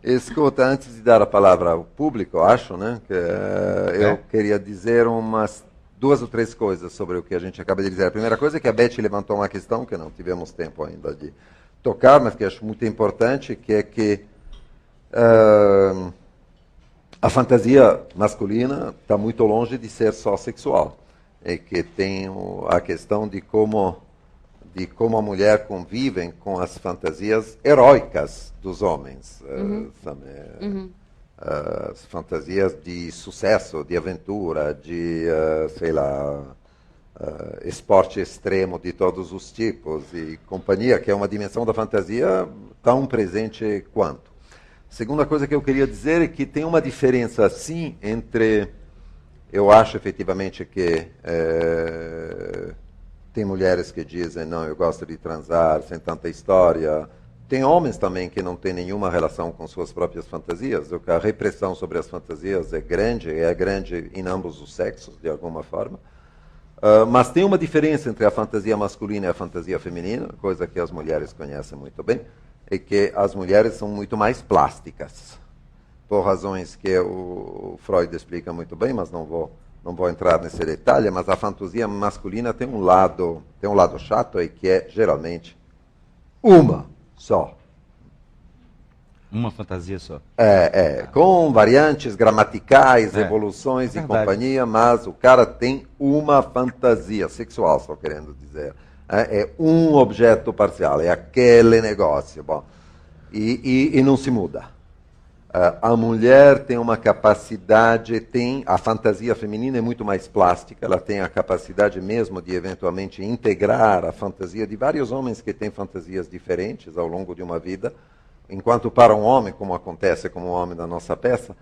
Escuta, antes de dar a palavra ao público, acho, né, que eu queria dizer umas 2 ou 3 coisas sobre o que a gente acaba de dizer. A primeira coisa é que a Beth levantou uma questão que não tivemos tempo ainda de tocar, mas que acho muito importante, que é que a fantasia masculina está muito longe de ser só sexual. E que tem a questão de como a mulher convive com as fantasias heróicas dos homens. As fantasias de sucesso, de aventura, de, esporte extremo de todos os tipos e companhia, que é uma dimensão da fantasia tão presente quanto. Segunda coisa que eu queria dizer é que tem uma diferença, sim, entre... Eu acho, efetivamente, que tem mulheres que dizem, não, eu gosto de transar sem tanta história. Tem homens também que não têm nenhuma relação com suas próprias fantasias. A repressão sobre as fantasias é grande em ambos os sexos, de alguma forma. Mas tem uma diferença entre a fantasia masculina e a fantasia feminina, coisa que as mulheres conhecem muito bem, é que as mulheres são muito mais plásticas, por razões que o Freud explica muito bem, mas não vou entrar nesse detalhe, mas a fantasia masculina tem um lado chato, é que é geralmente uma só. Uma fantasia só. Com variantes gramaticais, evoluções e Verdade. companhia, mas o cara tem uma fantasia sexual, só querendo dizer. É um objeto parcial, é aquele negócio. Bom, e não se muda. A mulher tem uma capacidade, a fantasia feminina é muito mais plástica, ela tem a capacidade mesmo de eventualmente integrar a fantasia de vários homens que têm fantasias diferentes ao longo de uma vida. Enquanto para um homem, como acontece com o homem da nossa peça,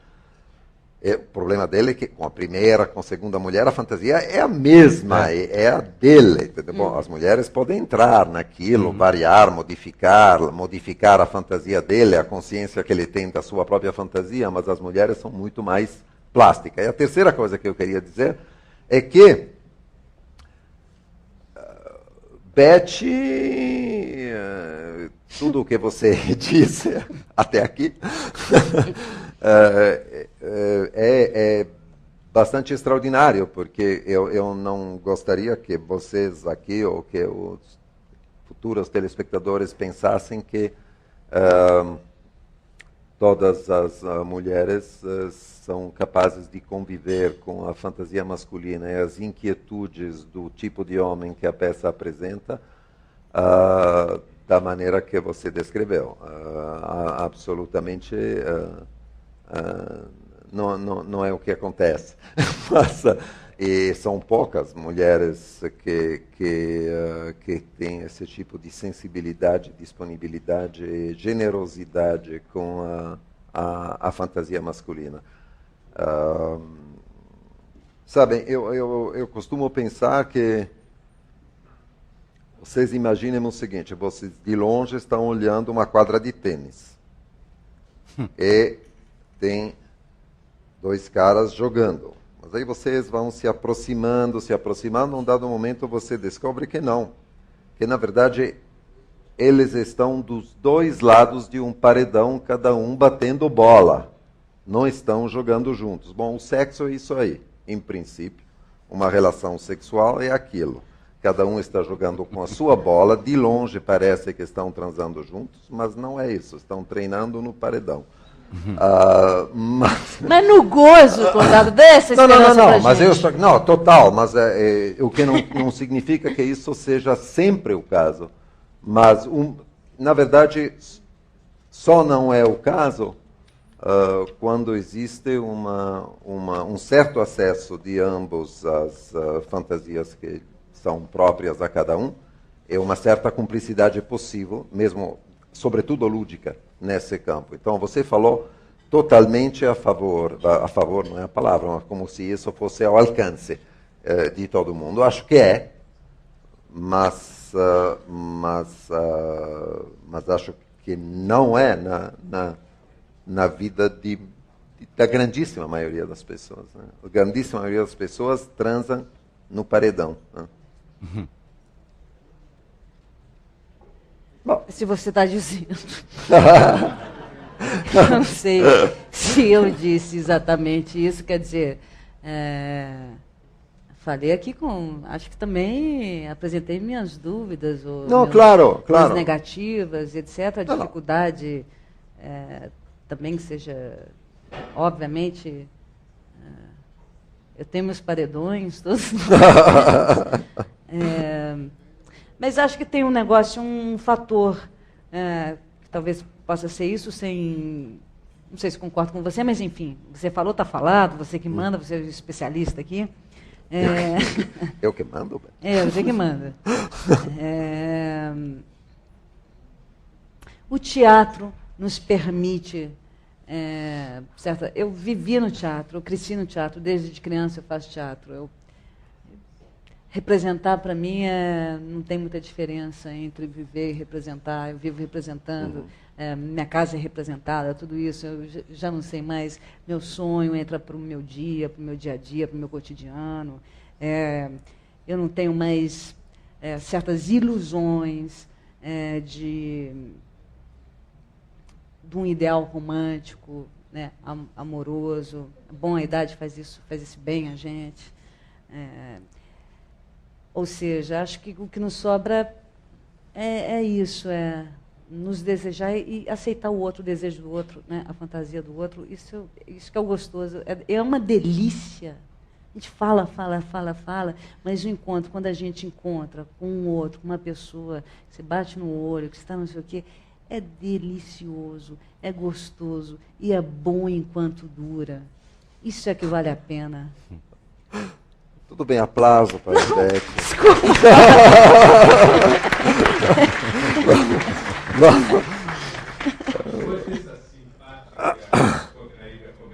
o problema dele é que com a primeira, com a segunda mulher, a fantasia é a mesma, é a dele. Bom, as mulheres podem entrar naquilo, variar, modificar a fantasia dele, a consciência que ele tem da sua própria fantasia, mas as mulheres são muito mais plásticas. E a terceira coisa que eu queria dizer é que Betty, tudo o que você disse até aqui é bastante extraordinário, porque eu não gostaria que vocês aqui ou que os futuros telespectadores pensassem que todas as mulheres são capazes de conviver com a fantasia masculina e as inquietudes do tipo de homem que a peça apresenta da maneira que você descreveu. Absolutamente não é o que acontece. Mas, e são poucas mulheres que têm esse tipo de sensibilidade, disponibilidade e generosidade com a fantasia masculina. Sabem, eu costumo pensar que vocês imaginem o seguinte: vocês de longe estão olhando uma quadra de tênis e tem dois caras jogando. Mas aí vocês vão se aproximando, num dado momento você descobre que não. Que na verdade eles estão dos dois lados de um paredão, cada um batendo bola. Não estão jogando juntos. Bom, o sexo é isso aí, em princípio. Uma relação sexual é aquilo. Cada um está jogando com a sua bola, de longe parece que estão transando juntos, mas não é isso, estão treinando no paredão. Mas no gozo, Conrado, dessa esperança não, pra mas gente. não, total, mas o que não significa que isso seja sempre o caso. Mas, na verdade, só não é o caso quando existe um certo acesso de ambos às fantasias que são próprias a cada um, e uma certa cumplicidade possível, mesmo, sobretudo lúdica, nesse campo. Então, você falou totalmente a favor não é a palavra, mas como se isso fosse ao alcance de todo mundo. Acho que é, mas acho que não é na vida da grandíssima maioria das pessoas. Né? A grandíssima maioria das pessoas transam no paredão. Né? Bom, se você está dizendo. Não sei se eu disse exatamente isso, quer dizer, falei aqui acho que também apresentei minhas dúvidas, minhas negativas, etc. A dificuldade também que seja, obviamente, eu tenho meus paredões, todos. Mas acho que tem um negócio, um fator, que talvez possa ser isso não sei se concordo com você, mas enfim, você falou, está falado, você que manda, você é o especialista aqui. Eu que mando? Você que manda. O teatro nos permite, eu vivi no teatro, eu cresci no teatro, desde criança eu faço teatro. Representar, para mim, não tem muita diferença entre viver e representar. Eu vivo representando, minha casa é representada, tudo isso. Eu já não sei mais. Meu sonho entra para o meu dia a dia, para o meu cotidiano. eu não tenho mais certas ilusões de um ideal romântico, né, amoroso. Bom, a idade faz esse bem a gente. Ou seja, acho que o que nos sobra é isso, nos desejar e aceitar o outro, o desejo do outro, né, a fantasia do outro. Isso que é o gostoso. É uma delícia. A gente fala, mas o encontro, quando a gente encontra com um outro, com uma pessoa, que se bate no olho, que está não sei o quê, é delicioso, é gostoso e é bom enquanto dura. Isso é que vale a pena. Tudo bem, aplauso para a Beth. Desculpa.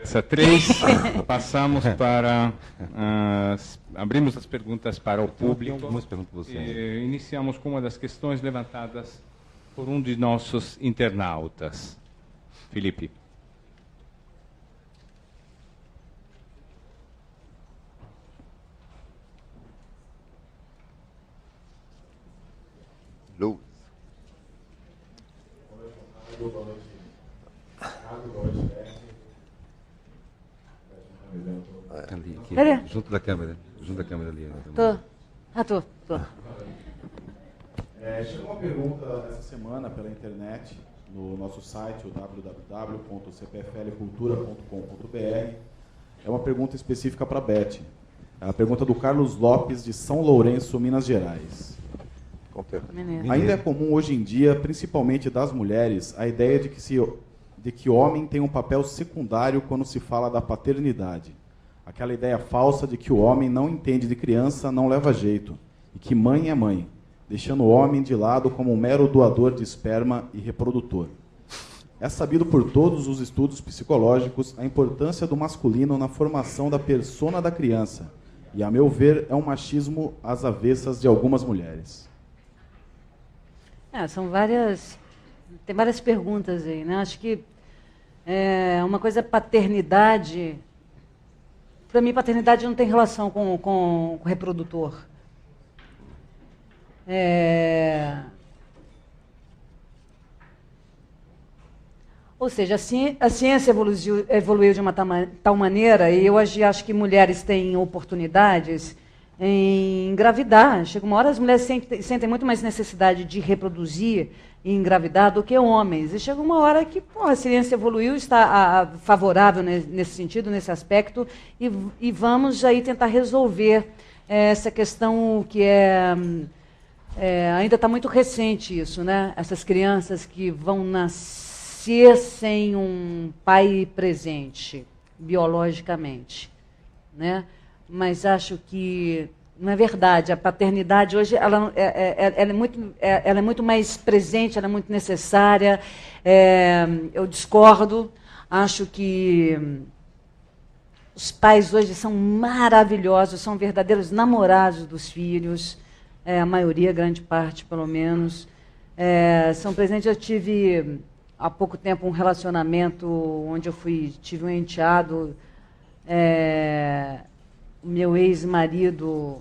Essa 3, passamos para... abrimos as perguntas para o público. Algumas perguntas para você. Iniciamos com uma das questões levantadas por um de nossos internautas. Felipe. Luz. Ali, aqui, Cadê? junto da câmera ali. Né? Tô. Chegou uma pergunta essa semana pela internet, no nosso site, o www.cpflcultura.com.br. É uma pergunta específica para a Beth. É a pergunta do Carlos Lopes, de São Lourenço, Minas Gerais. Ainda é comum hoje em dia, principalmente das mulheres, a ideia de que o homem tem um papel secundário quando se fala da paternidade. Aquela ideia falsa de que o homem não entende de criança, não leva jeito, e que mãe é mãe, deixando o homem de lado como um mero doador de esperma e reprodutor. É sabido por todos os estudos psicológicos a importância do masculino na formação da persona da criança, e, a meu ver, é um machismo às avessas de algumas mulheres. Tem várias perguntas aí, né? Acho que uma coisa é paternidade. Para mim, paternidade não tem relação com o reprodutor. Ou seja, a ciência evoluiu de uma tal maneira, e hoje acho que mulheres têm oportunidades em engravidar. Chega uma hora, as mulheres sentem muito mais necessidade de reproduzir e engravidar do que homens. E chega uma hora que a ciência evoluiu, está favorável nesse sentido, nesse aspecto, e vamos aí tentar resolver essa questão que ainda está muito recente isso, né? Essas crianças que vão nascer sem um pai presente, biologicamente, né? Mas acho que não é verdade. A paternidade hoje ela é muito mais presente, ela é muito necessária. Eu discordo. Acho que os pais hoje são maravilhosos, são verdadeiros namorados dos filhos. A maioria, grande parte, pelo menos. São presentes. Eu tive há pouco tempo um relacionamento onde tive um enteado. O meu ex-marido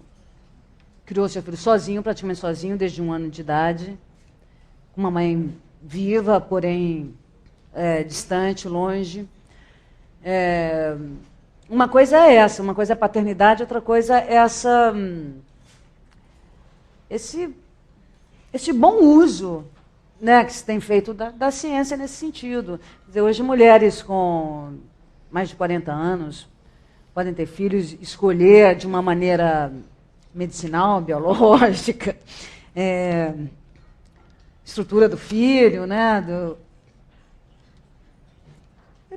criou seu filho sozinho, praticamente sozinho, desde 1 ano de idade, com uma mãe viva, porém distante, longe. Uma coisa é essa, uma coisa é a paternidade, outra coisa é esse bom uso, né, que se tem feito da ciência nesse sentido. Quer dizer, hoje mulheres com mais de 40 anos podem ter filhos, escolher de uma maneira medicinal, biológica, estrutura do filho, né? Eu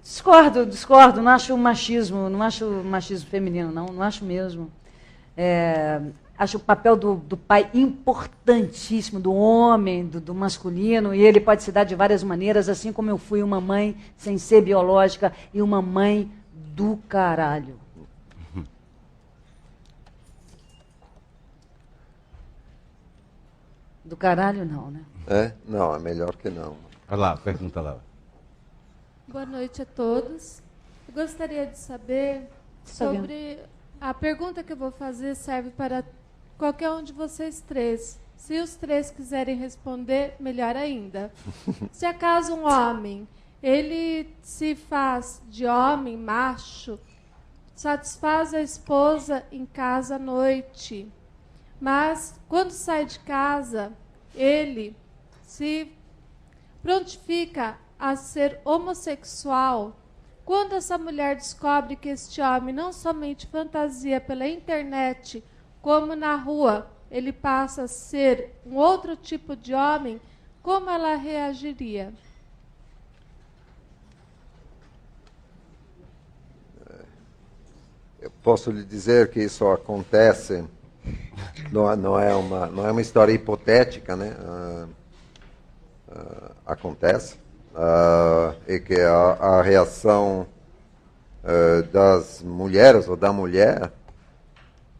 discordo, não acho machismo feminino, não acho mesmo. Acho o papel do pai importantíssimo, do homem, do masculino, e ele pode se dar de várias maneiras, assim como eu fui uma mãe sem ser biológica e uma mãe do caralho. Do caralho não, né? Não, é melhor que não. Olha lá, pergunta lá. Boa noite a todos. Eu gostaria de saber sobre... A pergunta que eu vou fazer serve para qualquer um de vocês três. Se os três quiserem responder, melhor ainda. Se acaso um homem, ele se faz de homem, macho, satisfaz a esposa em casa à noite, mas quando sai de casa, ele se prontifica a ser homossexual. Quando essa mulher descobre que este homem não somente fantasia pela internet, como na rua, ele passa a ser um outro tipo de homem, como ela reagiria? Eu posso lhe dizer que isso acontece, não é uma história hipotética, né? Acontece, e que a reação das mulheres ou da mulher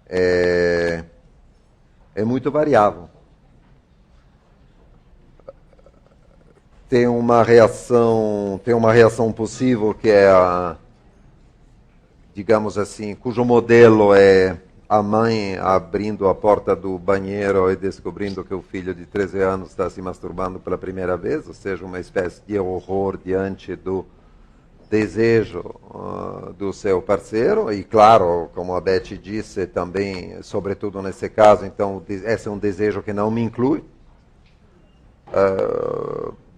é muito variável. Tem uma reação possível que é digamos assim, cujo modelo é a mãe abrindo a porta do banheiro e descobrindo que o filho de 13 anos está se masturbando pela primeira vez, ou seja, uma espécie de horror diante do desejo do seu parceiro. E claro, como a Beth disse também, sobretudo nesse caso, então esse é um desejo que não me inclui.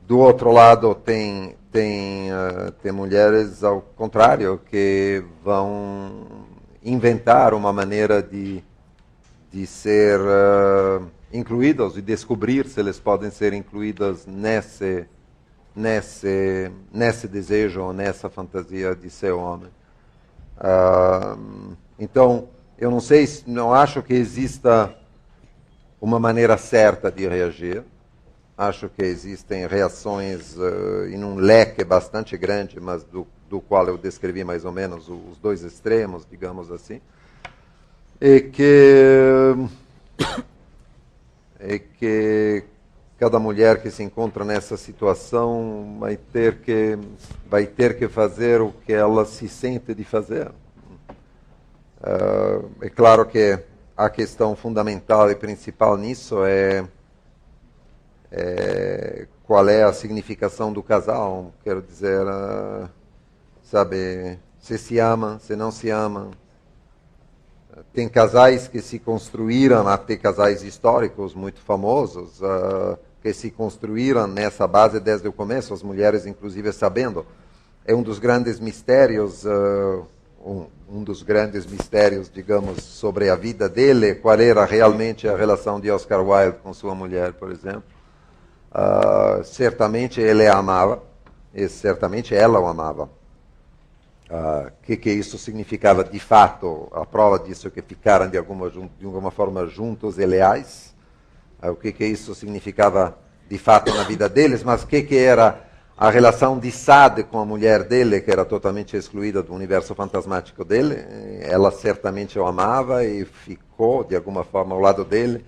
Do outro lado tem mulheres ao contrário que vão inventar uma maneira de ser incluídas e descobrir se eles podem ser incluídas nesse desejo ou nessa fantasia de ser homem. Então, eu não acho que exista uma maneira certa de reagir. Acho que existem reações em um leque bastante grande, mas do qual eu descrevi mais ou menos os dois extremos, digamos assim, e que cada mulher que se encontra nessa situação vai ter que fazer o que ela se sente de fazer. É claro que a questão fundamental e principal nisso é qual é a significação do casal. Quero dizer, sabe, se amam, se não se amam. Tem casais que se construíram, até casais históricos muito famosos, que se construíram nessa base desde o começo, as mulheres inclusive sabendo. É um dos grandes mistérios, digamos, sobre a vida dele, qual era realmente a relação de Oscar Wilde com sua mulher, por exemplo. Certamente ele a amava, e certamente ela o amava. Que isso significava de fato? A prova disso é que ficaram de alguma forma juntos e leais. O que isso significava de fato na vida deles? Mas o que era a relação de Sade com a mulher dele, que era totalmente excluída do universo fantasmático dele? Ela certamente o amava e ficou de alguma forma ao lado dele.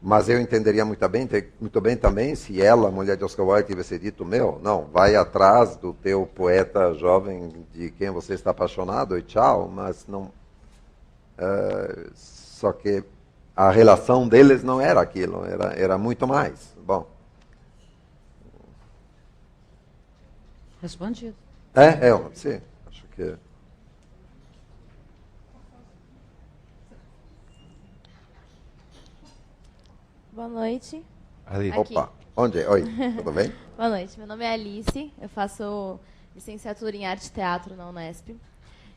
Mas eu entenderia muito bem também se ela, a mulher de Oscar Wilde, tivesse dito: não, vai atrás do teu poeta jovem de quem você está apaixonado e tchau. Mas não. Só que a relação deles não era aquilo, era muito mais. Bom. Respondido. Sim, acho que. Boa noite. Ali. Opa, onde? Oi, tudo bem? Boa noite, meu nome é Alice, eu faço licenciatura em Arte e Teatro na Unesp.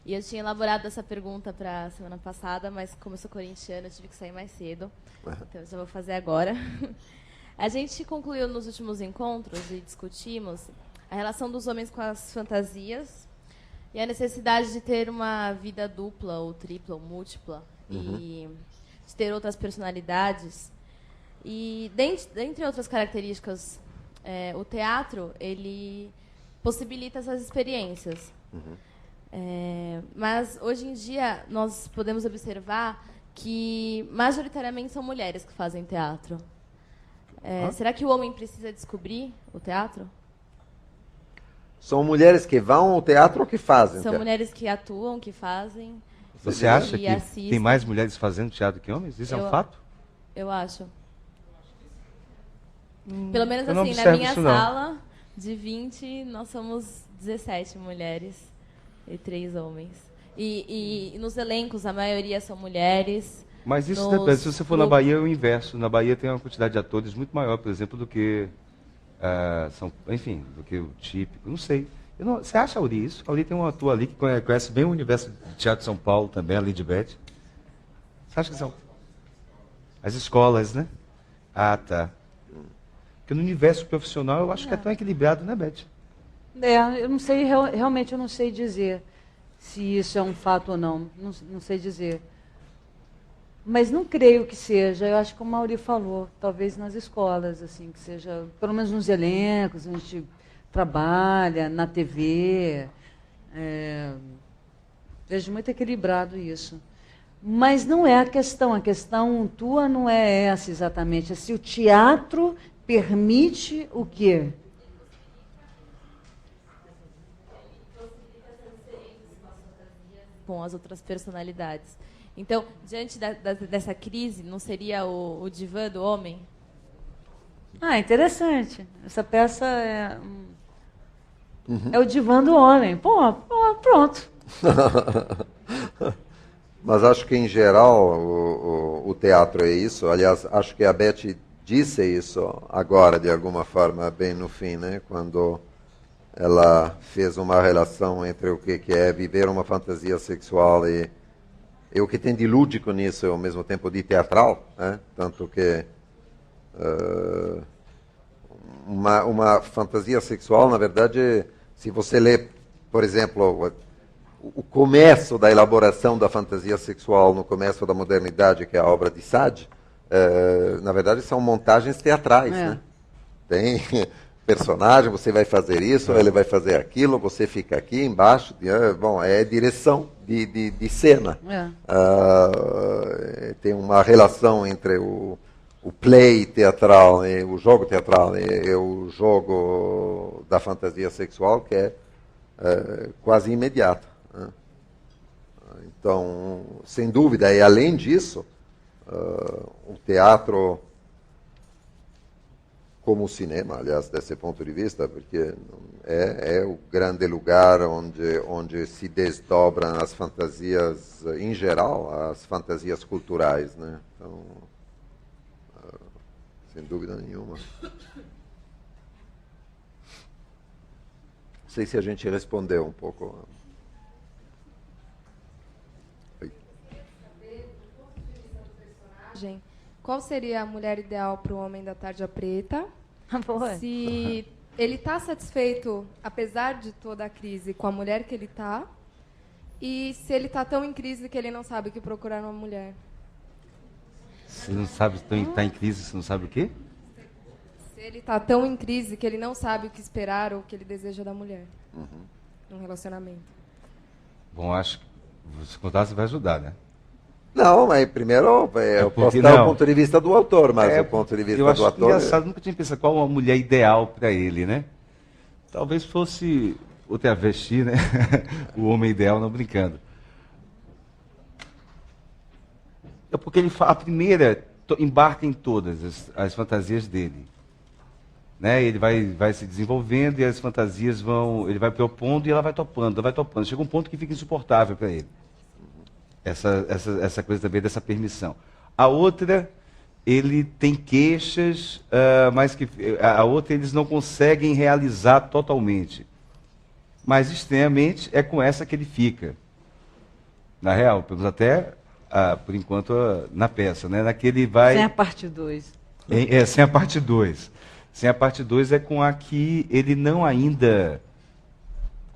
E eu tinha elaborado essa pergunta para a semana passada, mas como eu sou corintiana, eu tive que sair mais cedo. Então eu já vou fazer agora. A gente concluiu nos últimos encontros e discutimos a relação dos homens com as fantasias e a necessidade de ter uma vida dupla, ou tripla, ou múltipla, e de ter outras personalidades. E, dentre outras características, o teatro, ele possibilita essas experiências. Mas, hoje em dia, nós podemos observar que, majoritariamente, são mulheres que fazem teatro. Será que o homem precisa descobrir o teatro? São mulheres que vão ao teatro ou que fazem? São mulheres que atuam, que fazem. Você acha e que assistem. tem mais mulheres fazendo teatro que homens? Isso é um fato? Eu acho. Pelo menos eu não assim, na observo minha isso, não. sala de 20, nós somos 17 mulheres e 3 homens. E nos elencos, a maioria são mulheres. Mas isso depende. Se você for na Bahia, é o inverso. Na Bahia tem uma quantidade de atores muito maior, por exemplo, do que do que o típico. Não sei. Você acha, Auri, isso? A Auri tem um ator ali que conhece bem o universo de teatro de São Paulo também, a Lidbeth. Você acha que são as escolas, né? Ah, tá. Porque no universo profissional eu acho que é tão equilibrado, né, Beth? Eu não sei, realmente eu não sei dizer se isso é um fato ou não. Não sei dizer. Mas não creio que seja. Eu acho que como a Mauri falou, talvez nas escolas, assim, que seja, pelo menos nos elencos, a gente trabalha, na TV. Vejo muito equilibrado isso. Mas não é a questão tua não é essa exatamente. É se o teatro permite o quê? Com as outras personalidades. Então, diante dessa crise, não seria o divã do homem? Interessante. Essa peça é o divã do homem. Pronto. Mas acho que, em geral, o teatro é isso. Aliás, acho que a Beth disse isso agora, de alguma forma, bem no fim, né? Quando ela fez uma relação entre o que é viver uma fantasia sexual e o que tem de lúdico nisso e ao mesmo tempo de teatral, né? Tanto que uma fantasia sexual, na verdade, se você lê, por exemplo, o começo da elaboração da fantasia sexual no começo da modernidade, que é a obra de Sade, na verdade são montagens teatrais, né? Tem personagem, você vai fazer isso, ele vai fazer aquilo, você fica aqui embaixo. É direção de cena. Tem uma relação entre o play teatral, o jogo teatral e o jogo da fantasia sexual que é quase imediata. Né? Então, sem dúvida, e além disso, o teatro, como o cinema, aliás, desse ponto de vista, porque é o grande lugar onde se desdobram as fantasias, em geral, as fantasias culturais, né? Então, sem dúvida nenhuma. Não sei se a gente respondeu um pouco. Qual seria a mulher ideal para o homem da Tarja Preta? Se ele está satisfeito, apesar de toda a crise, com a mulher que ele está, e se ele está tão em crise que ele não sabe o que procurar numa mulher. Se não sabe, está em crise, você não sabe o quê? Se ele está tão em crise que ele não sabe o que esperar ou o que ele deseja da mulher. Num relacionamento. Bom, acho que se contar você vai ajudar, né? Não, mas primeiro eu posso dar o ponto de vista do autor, mas o ponto de vista do ator... Engraçado, nunca tinha pensado qual a mulher ideal para ele, né? Talvez fosse o travesti, né? O homem ideal, não brincando. É porque a primeira embarca em todas as fantasias dele. Né? Ele vai se desenvolvendo e as fantasias ele vai propondo e ela vai topando. Chega um ponto que fica insuportável para ele. Essa coisa também dessa permissão. A outra, ele tem queixas, mas a outra eles não conseguem realizar totalmente. Mas extremamente é com essa que ele fica. Na real, pelo menos até, por enquanto, na peça. Né? Naquele vai... Sem a parte 2. Sem a parte 2. Sem a parte 2 é com a que ele não ainda...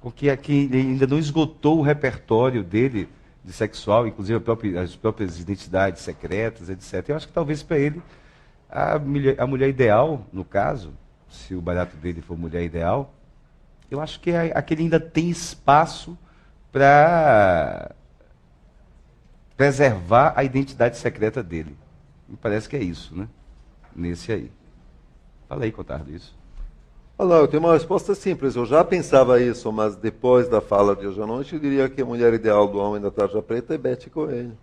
Com que ele ainda não esgotou o repertório dele de sexual, inclusive as próprias identidades secretas, etc. Eu acho que talvez para ele a mulher ideal, no caso, se o barato dele for mulher ideal, eu acho que é a que ele ainda tem espaço para preservar a identidade secreta dele. Me parece que é isso, né? Nesse aí. Fala aí, Cotardo, isso. Não, eu tenho uma resposta simples. Eu já pensava isso, mas depois da fala de hoje à noite, eu diria que a mulher ideal do Homem da Tarja Preta é Betty Coelho.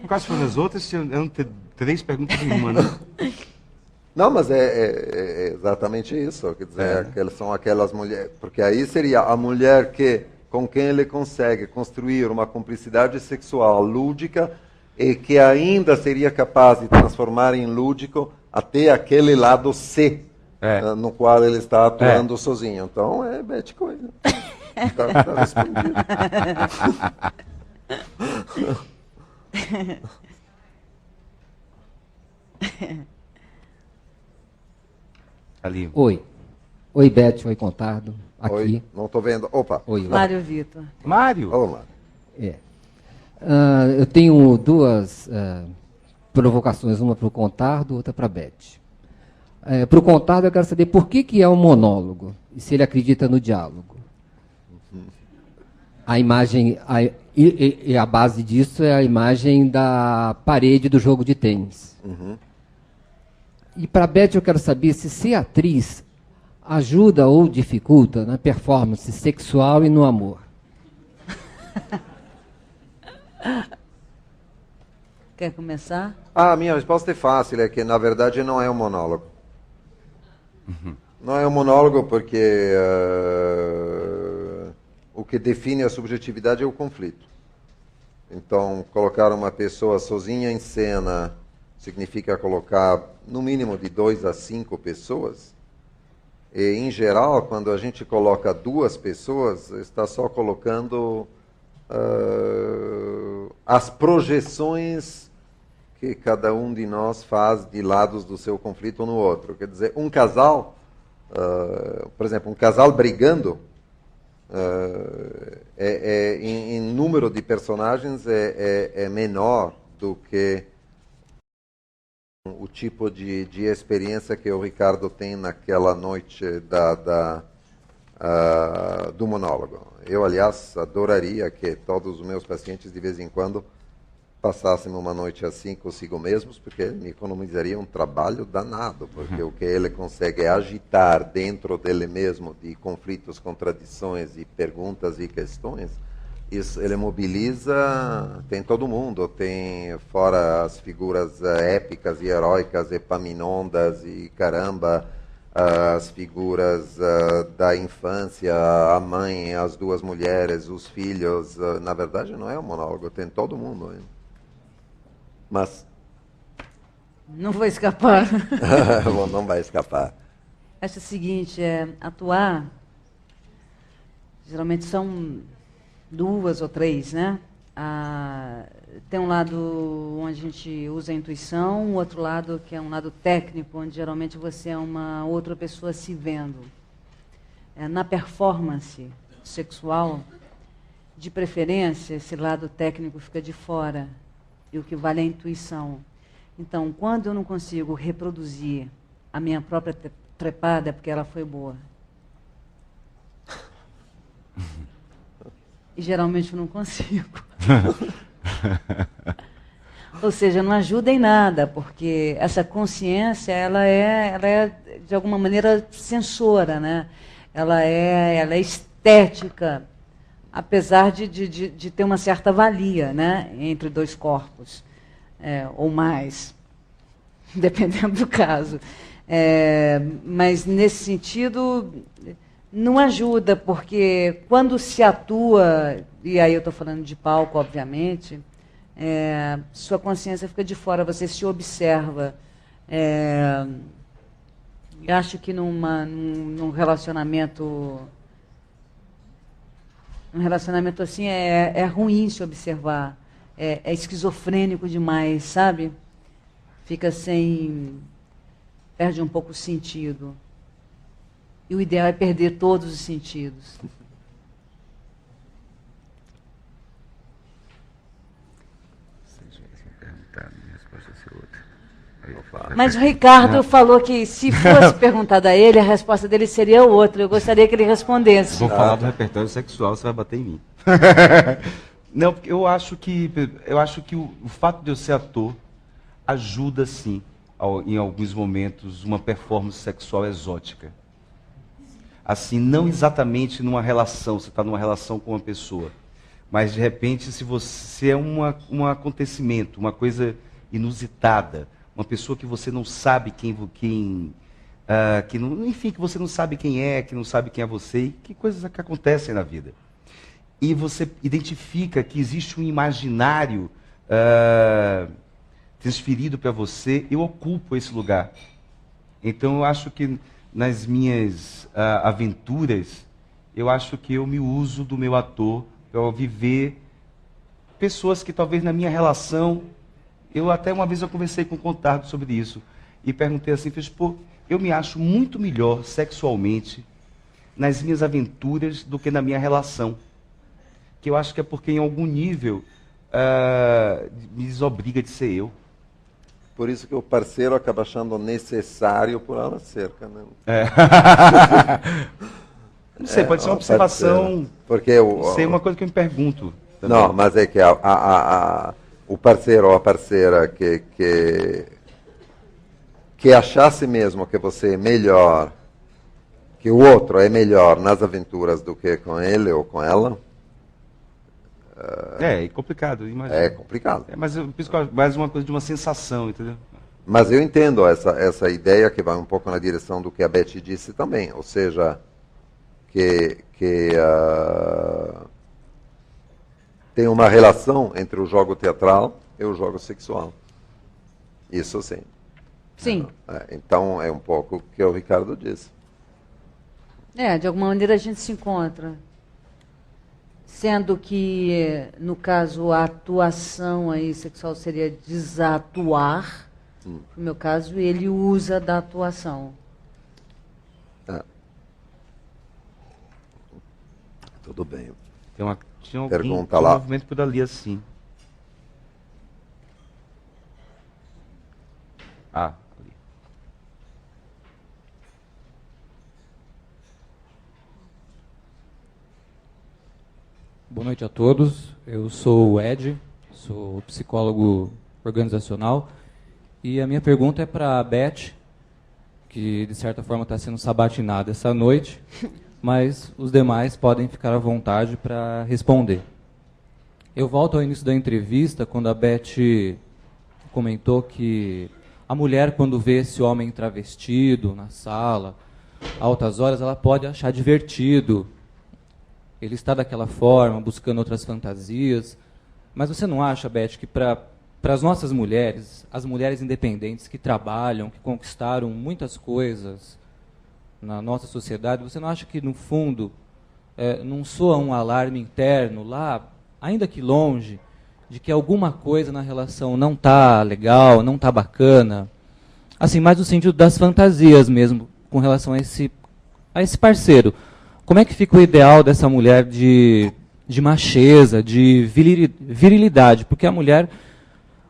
Quais foram as outras? Eram 3 perguntas em uma, né? Não, mas é exatamente isso. Quer dizer, são aquelas mulheres. Porque aí seria a mulher com quem ele consegue construir uma cumplicidade sexual lúdica e que ainda seria capaz de transformar em lúdico até aquele lado C, no qual ele está atuando sozinho. Então é Betty Coelho. Tá respondido. Ali. Oi, Beth, oi, Contardo. Aqui. Oi, não estou vendo. Opa. Oi, Mário Vitor. Mário. Olá. Eu tenho 2 provocações, uma para o Contardo, outra para a Beth. Para o Contardo, eu quero saber por que é um monólogo e se ele acredita no diálogo. A imagem, e a base disso é a imagem da parede do jogo de tênis. E para a Beth eu quero saber se ser atriz ajuda ou dificulta na performance sexual e no amor. Quer começar? A minha resposta é fácil, é que na verdade não é um monólogo. Não é um monólogo porque o que define a subjetividade é o conflito. Então, colocar uma pessoa sozinha em cena significa colocar no mínimo de 2 a 5 pessoas. E, em geral, quando a gente coloca 2 pessoas, está só colocando as projeções que cada um de nós faz de lados do seu conflito no outro. Quer dizer, um casal, por exemplo, um casal brigando, em número de personagens é menor do que o tipo de experiência que o Ricardo tem naquela noite do monólogo. Eu, aliás, adoraria que todos os meus pacientes, de vez em quando, passassem uma noite assim consigo mesmos, porque me economizaria um trabalho danado, porque o que ele consegue agitar dentro dele mesmo de conflitos, contradições e perguntas e questões, isso ele mobiliza, tem todo mundo, tem fora as figuras épicas e heróicas, Epaminondas e caramba, as figuras da infância, a mãe, as 2 mulheres, os filhos, na verdade não é um monólogo, tem todo mundo. Hein? Mas não vou escapar. Não vai escapar. Acho o seguinte, atuar, geralmente são 2 ou 3, né? Tem um lado onde a gente usa a intuição, um outro lado que é um lado técnico, onde geralmente você é uma outra pessoa se vendo. Na performance sexual, de preferência, esse lado técnico fica de fora, e o que vale é a intuição. Então, quando eu não consigo reproduzir a minha própria trepada, é porque ela foi boa. E geralmente eu não consigo. Ou seja, não ajuda em nada, porque essa consciência, ela é de alguma maneira censora, né? Ela é estética, apesar de ter uma certa valia, né, entre 2 corpos, ou mais, dependendo do caso. Mas, nesse sentido, não ajuda, porque quando se atua, e aí eu estou falando de palco, obviamente, sua consciência fica de fora, você se observa. Eu acho que num relacionamento... Um relacionamento assim é ruim se observar. É esquizofrênico demais, sabe? Perde um pouco o sentido. E o ideal é perder todos os sentidos. Mas o Ricardo falou que se fosse perguntado a ele, a resposta dele seria outra. Eu gostaria que ele respondesse. Vou falar do repertório sexual, você vai bater em mim. Não, porque eu acho que o fato de eu ser ator ajuda, sim, em alguns momentos, uma performance sexual exótica. Assim, não exatamente numa relação, você está numa relação com uma pessoa, mas de repente, se é um acontecimento, uma coisa inusitada, uma pessoa que você não sabe enfim, que você não sabe quem é, que não sabe quem é você, e que coisas que acontecem na vida. E você identifica que existe um imaginário transferido para você, eu ocupo esse lugar. Então, eu acho que nas minhas aventuras, eu acho que eu me uso do meu ator para viver pessoas que talvez na minha relação, até uma vez eu conversei com o Contardo sobre isso, e perguntei assim, pô, eu me acho muito melhor sexualmente nas minhas aventuras do que na minha relação. Que eu acho que é porque em algum nível me desobriga de ser eu. Por isso que o parceiro acaba achando necessário por ela cerca, né? Não sei, pode ser uma observação. Porque não sei, uma coisa que eu me pergunto. Também. Não, mas é que o parceiro ou a parceira que achasse mesmo que você é melhor, que o outro é melhor nas aventuras do que com ele ou com ela. É complicado, imagina. É complicado. Mas mais uma coisa de uma sensação, entendeu? Mas eu entendo essa ideia que vai um pouco na direção do que a Beth disse também, ou seja, que tem uma relação entre o jogo teatral e o jogo sexual. Isso sim. Sim. Então é um pouco o que o Ricardo disse. De alguma maneira a gente se encontra. Sendo que, no caso, a atuação aí sexual seria desatuar. No meu caso, ele usa da atuação. Tudo bem. Tinha Pergunta algum lá. movimento por ali assim. Ali. Boa noite a todos. Eu sou o Ed, sou psicólogo organizacional. E a minha pergunta é para a Beth, que de certa forma está sendo sabatinada essa noite, mas os demais podem ficar à vontade para responder. Eu volto ao início da entrevista, quando a Beth comentou que a mulher, quando vê esse homem travestido na sala, altas horas, ela pode achar divertido. Ele está daquela forma, buscando outras fantasias. Mas você não acha, Beth, que para as nossas mulheres, as mulheres independentes que trabalham, que conquistaram muitas coisas na nossa sociedade, você não acha que, no fundo, não soa um alarme interno lá, ainda que longe, de que alguma coisa na relação não está legal, não está bacana? Assim, mais no sentido das fantasias mesmo, com relação a esse parceiro. Como é que fica o ideal dessa mulher de macheza, de virilidade? Porque a mulher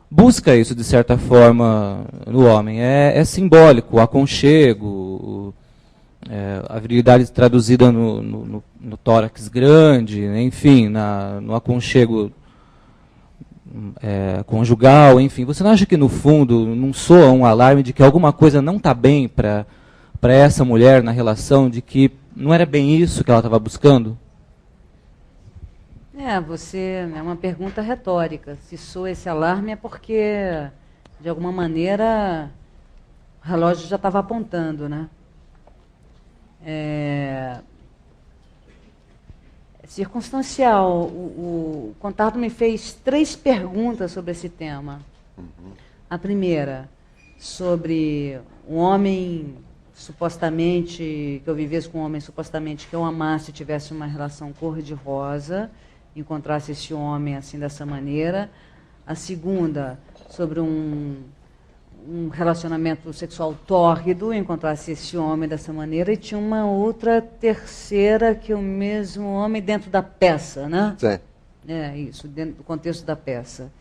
busca isso, de certa forma, no homem. É simbólico, o aconchego, a virilidade traduzida no tórax grande, enfim, no aconchego conjugal, enfim. Você não acha que, no fundo, não soa um alarme de que alguma coisa não está bem para essa mulher na relação, de que não era bem isso que ela estava buscando? É uma pergunta retórica. Se soa esse alarme é porque, de alguma maneira, o relógio já estava apontando, né? Circunstancial. O Contardo me fez 3 perguntas sobre esse tema. A primeira, sobre um homem supostamente, que eu vivesse com um homem supostamente que eu amasse, tivesse uma relação cor-de-rosa, encontrasse esse homem assim, dessa maneira. A segunda, sobre um relacionamento sexual tórrido, encontrasse esse homem dessa maneira. E tinha uma outra terceira, que o mesmo homem dentro da peça, né? Sim. Isso, dentro do contexto da peça.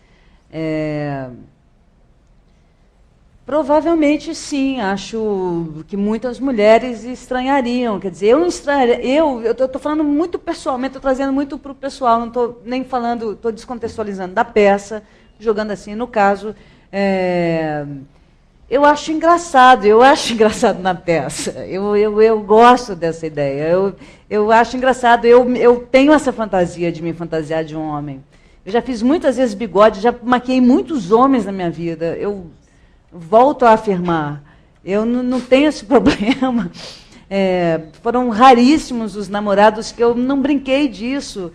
Provavelmente sim, acho que muitas mulheres estranhariam. Quer dizer, eu não estranharia, eu estou falando muito pessoalmente, estou trazendo muito para o pessoal, não estou nem falando, estou descontextualizando da peça, jogando assim, no caso, eu acho engraçado na peça, eu gosto dessa ideia, eu acho engraçado, eu tenho essa fantasia de me fantasiar de um homem. Eu já fiz muitas vezes bigode, já maquiei muitos homens na minha vida, eu volto a afirmar, eu não tenho esse problema. Foram raríssimos os namorados que eu não brinquei disso.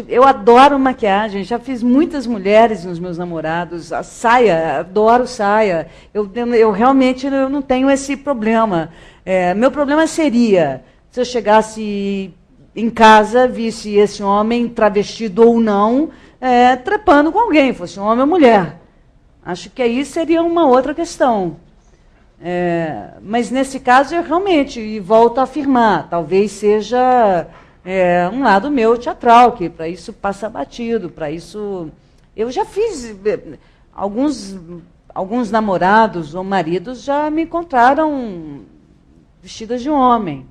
Eu adoro maquiagem, já fiz muitas mulheres nos meus namorados. A saia, adoro saia. Eu realmente não tenho esse problema. Meu problema seria se eu chegasse em casa, visse esse homem travestido ou não, trepando com alguém, fosse um homem ou mulher. Acho que aí seria uma outra questão. Mas nesse caso eu realmente, e volto a afirmar, talvez seja um lado meu teatral, que para isso passa batido, para isso... Eu já fiz... Alguns namorados ou maridos já me encontraram vestidas de homem.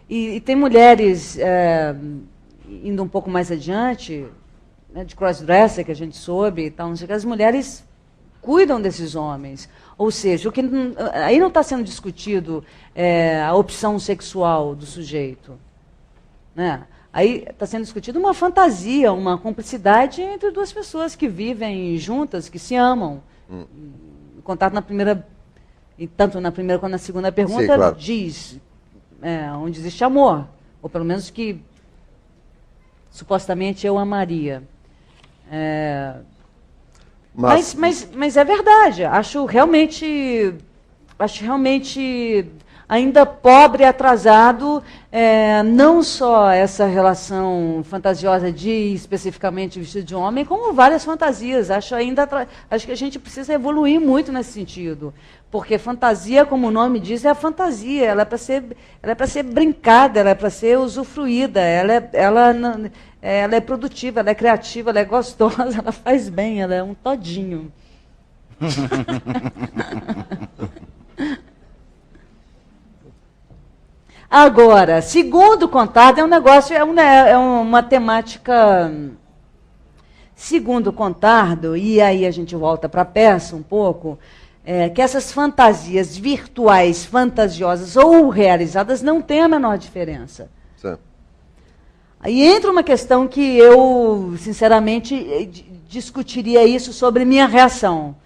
E tem mulheres, indo um pouco mais adiante, de crossdresser, que a gente soube, e tal, não sei o que, as mulheres cuidam desses homens. Ou seja, aí não está sendo discutido a opção sexual do sujeito. Né? Aí está sendo discutido uma fantasia, uma cumplicidade entre duas pessoas que vivem juntas, que se amam. O contato tanto na primeira quanto na segunda pergunta, sim, claro, diz onde existe amor, ou pelo menos que supostamente eu amaria. Mas é verdade, acho realmente ainda pobre e atrasado, não só essa relação fantasiosa de especificamente vestido de homem, como várias fantasias. Acho que a gente precisa evoluir muito nesse sentido, porque fantasia, como o nome diz, é a fantasia, ela é para ser brincada, ela é para ser usufruída, ela é produtiva, ela é criativa, ela é gostosa, ela faz bem, ela é um todinho. Agora, segundo Contardo, é um negócio, é uma temática. Segundo Contardo, e aí a gente volta para a peça um pouco, que essas fantasias virtuais, fantasiosas ou realizadas não têm a menor diferença. Sim. Aí entra uma questão que eu, sinceramente, discutiria isso sobre minha reação.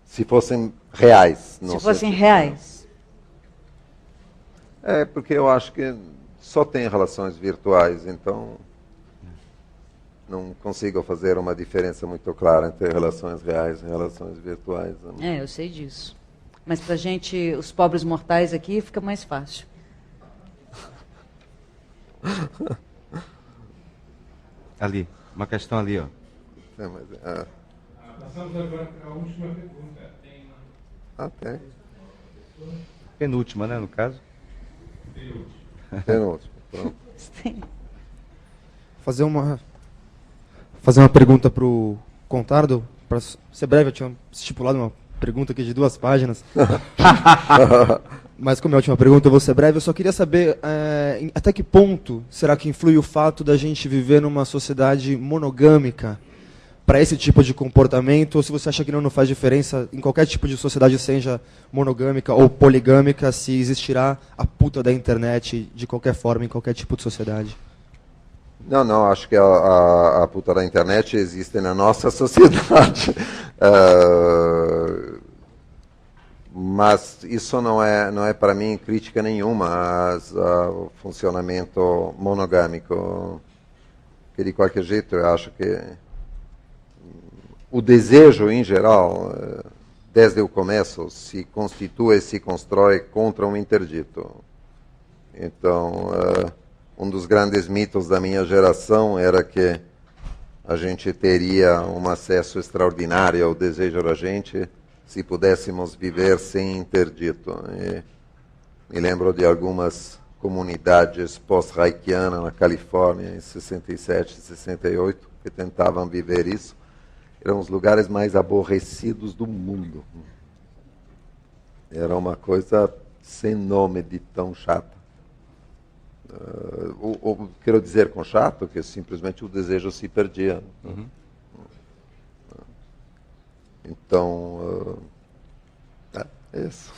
Se fossem reais. Se fossem reais. Porque eu acho que só tem relações virtuais, então não consigo fazer uma diferença muito clara entre relações reais e relações virtuais. Eu sei disso. Mas para a gente, os pobres mortais aqui, fica mais fácil. Ali, uma questão ali, ó. Passamos agora para a última pergunta. Tem. Penúltima, né, no caso? Penúltima. Pronto. Sim. Fazer uma pergunta para o Contardo, para ser breve, eu tinha estipulado uma pergunta aqui de 2 páginas. Mas como é a última pergunta, eu vou ser breve. Eu só queria saber até que ponto será que influi o fato da gente viver numa sociedade monogâmica para esse tipo de comportamento, ou se você acha que não faz diferença em qualquer tipo de sociedade, seja monogâmica ou poligâmica, se existirá a puta da internet de qualquer forma, em qualquer tipo de sociedade. Não, acho que a puta da internet existe na nossa sociedade. Mas isso não é para mim crítica nenhuma ao funcionamento monogâmico. Que de qualquer jeito eu acho que o desejo em geral, desde o começo, se constitui e se constrói contra um interdito. Então, um dos grandes mitos da minha geração era que a gente teria um acesso extraordinário ao desejo da gente se pudéssemos viver sem interdito. E me lembro de algumas comunidades pós-reikianas na Califórnia em 67, 68, que tentavam viver isso. Eram os lugares mais aborrecidos do mundo. Era uma coisa sem nome de tão chata. Quero dizer com chato que simplesmente o desejo se perdia. Uhum. Então, é isso.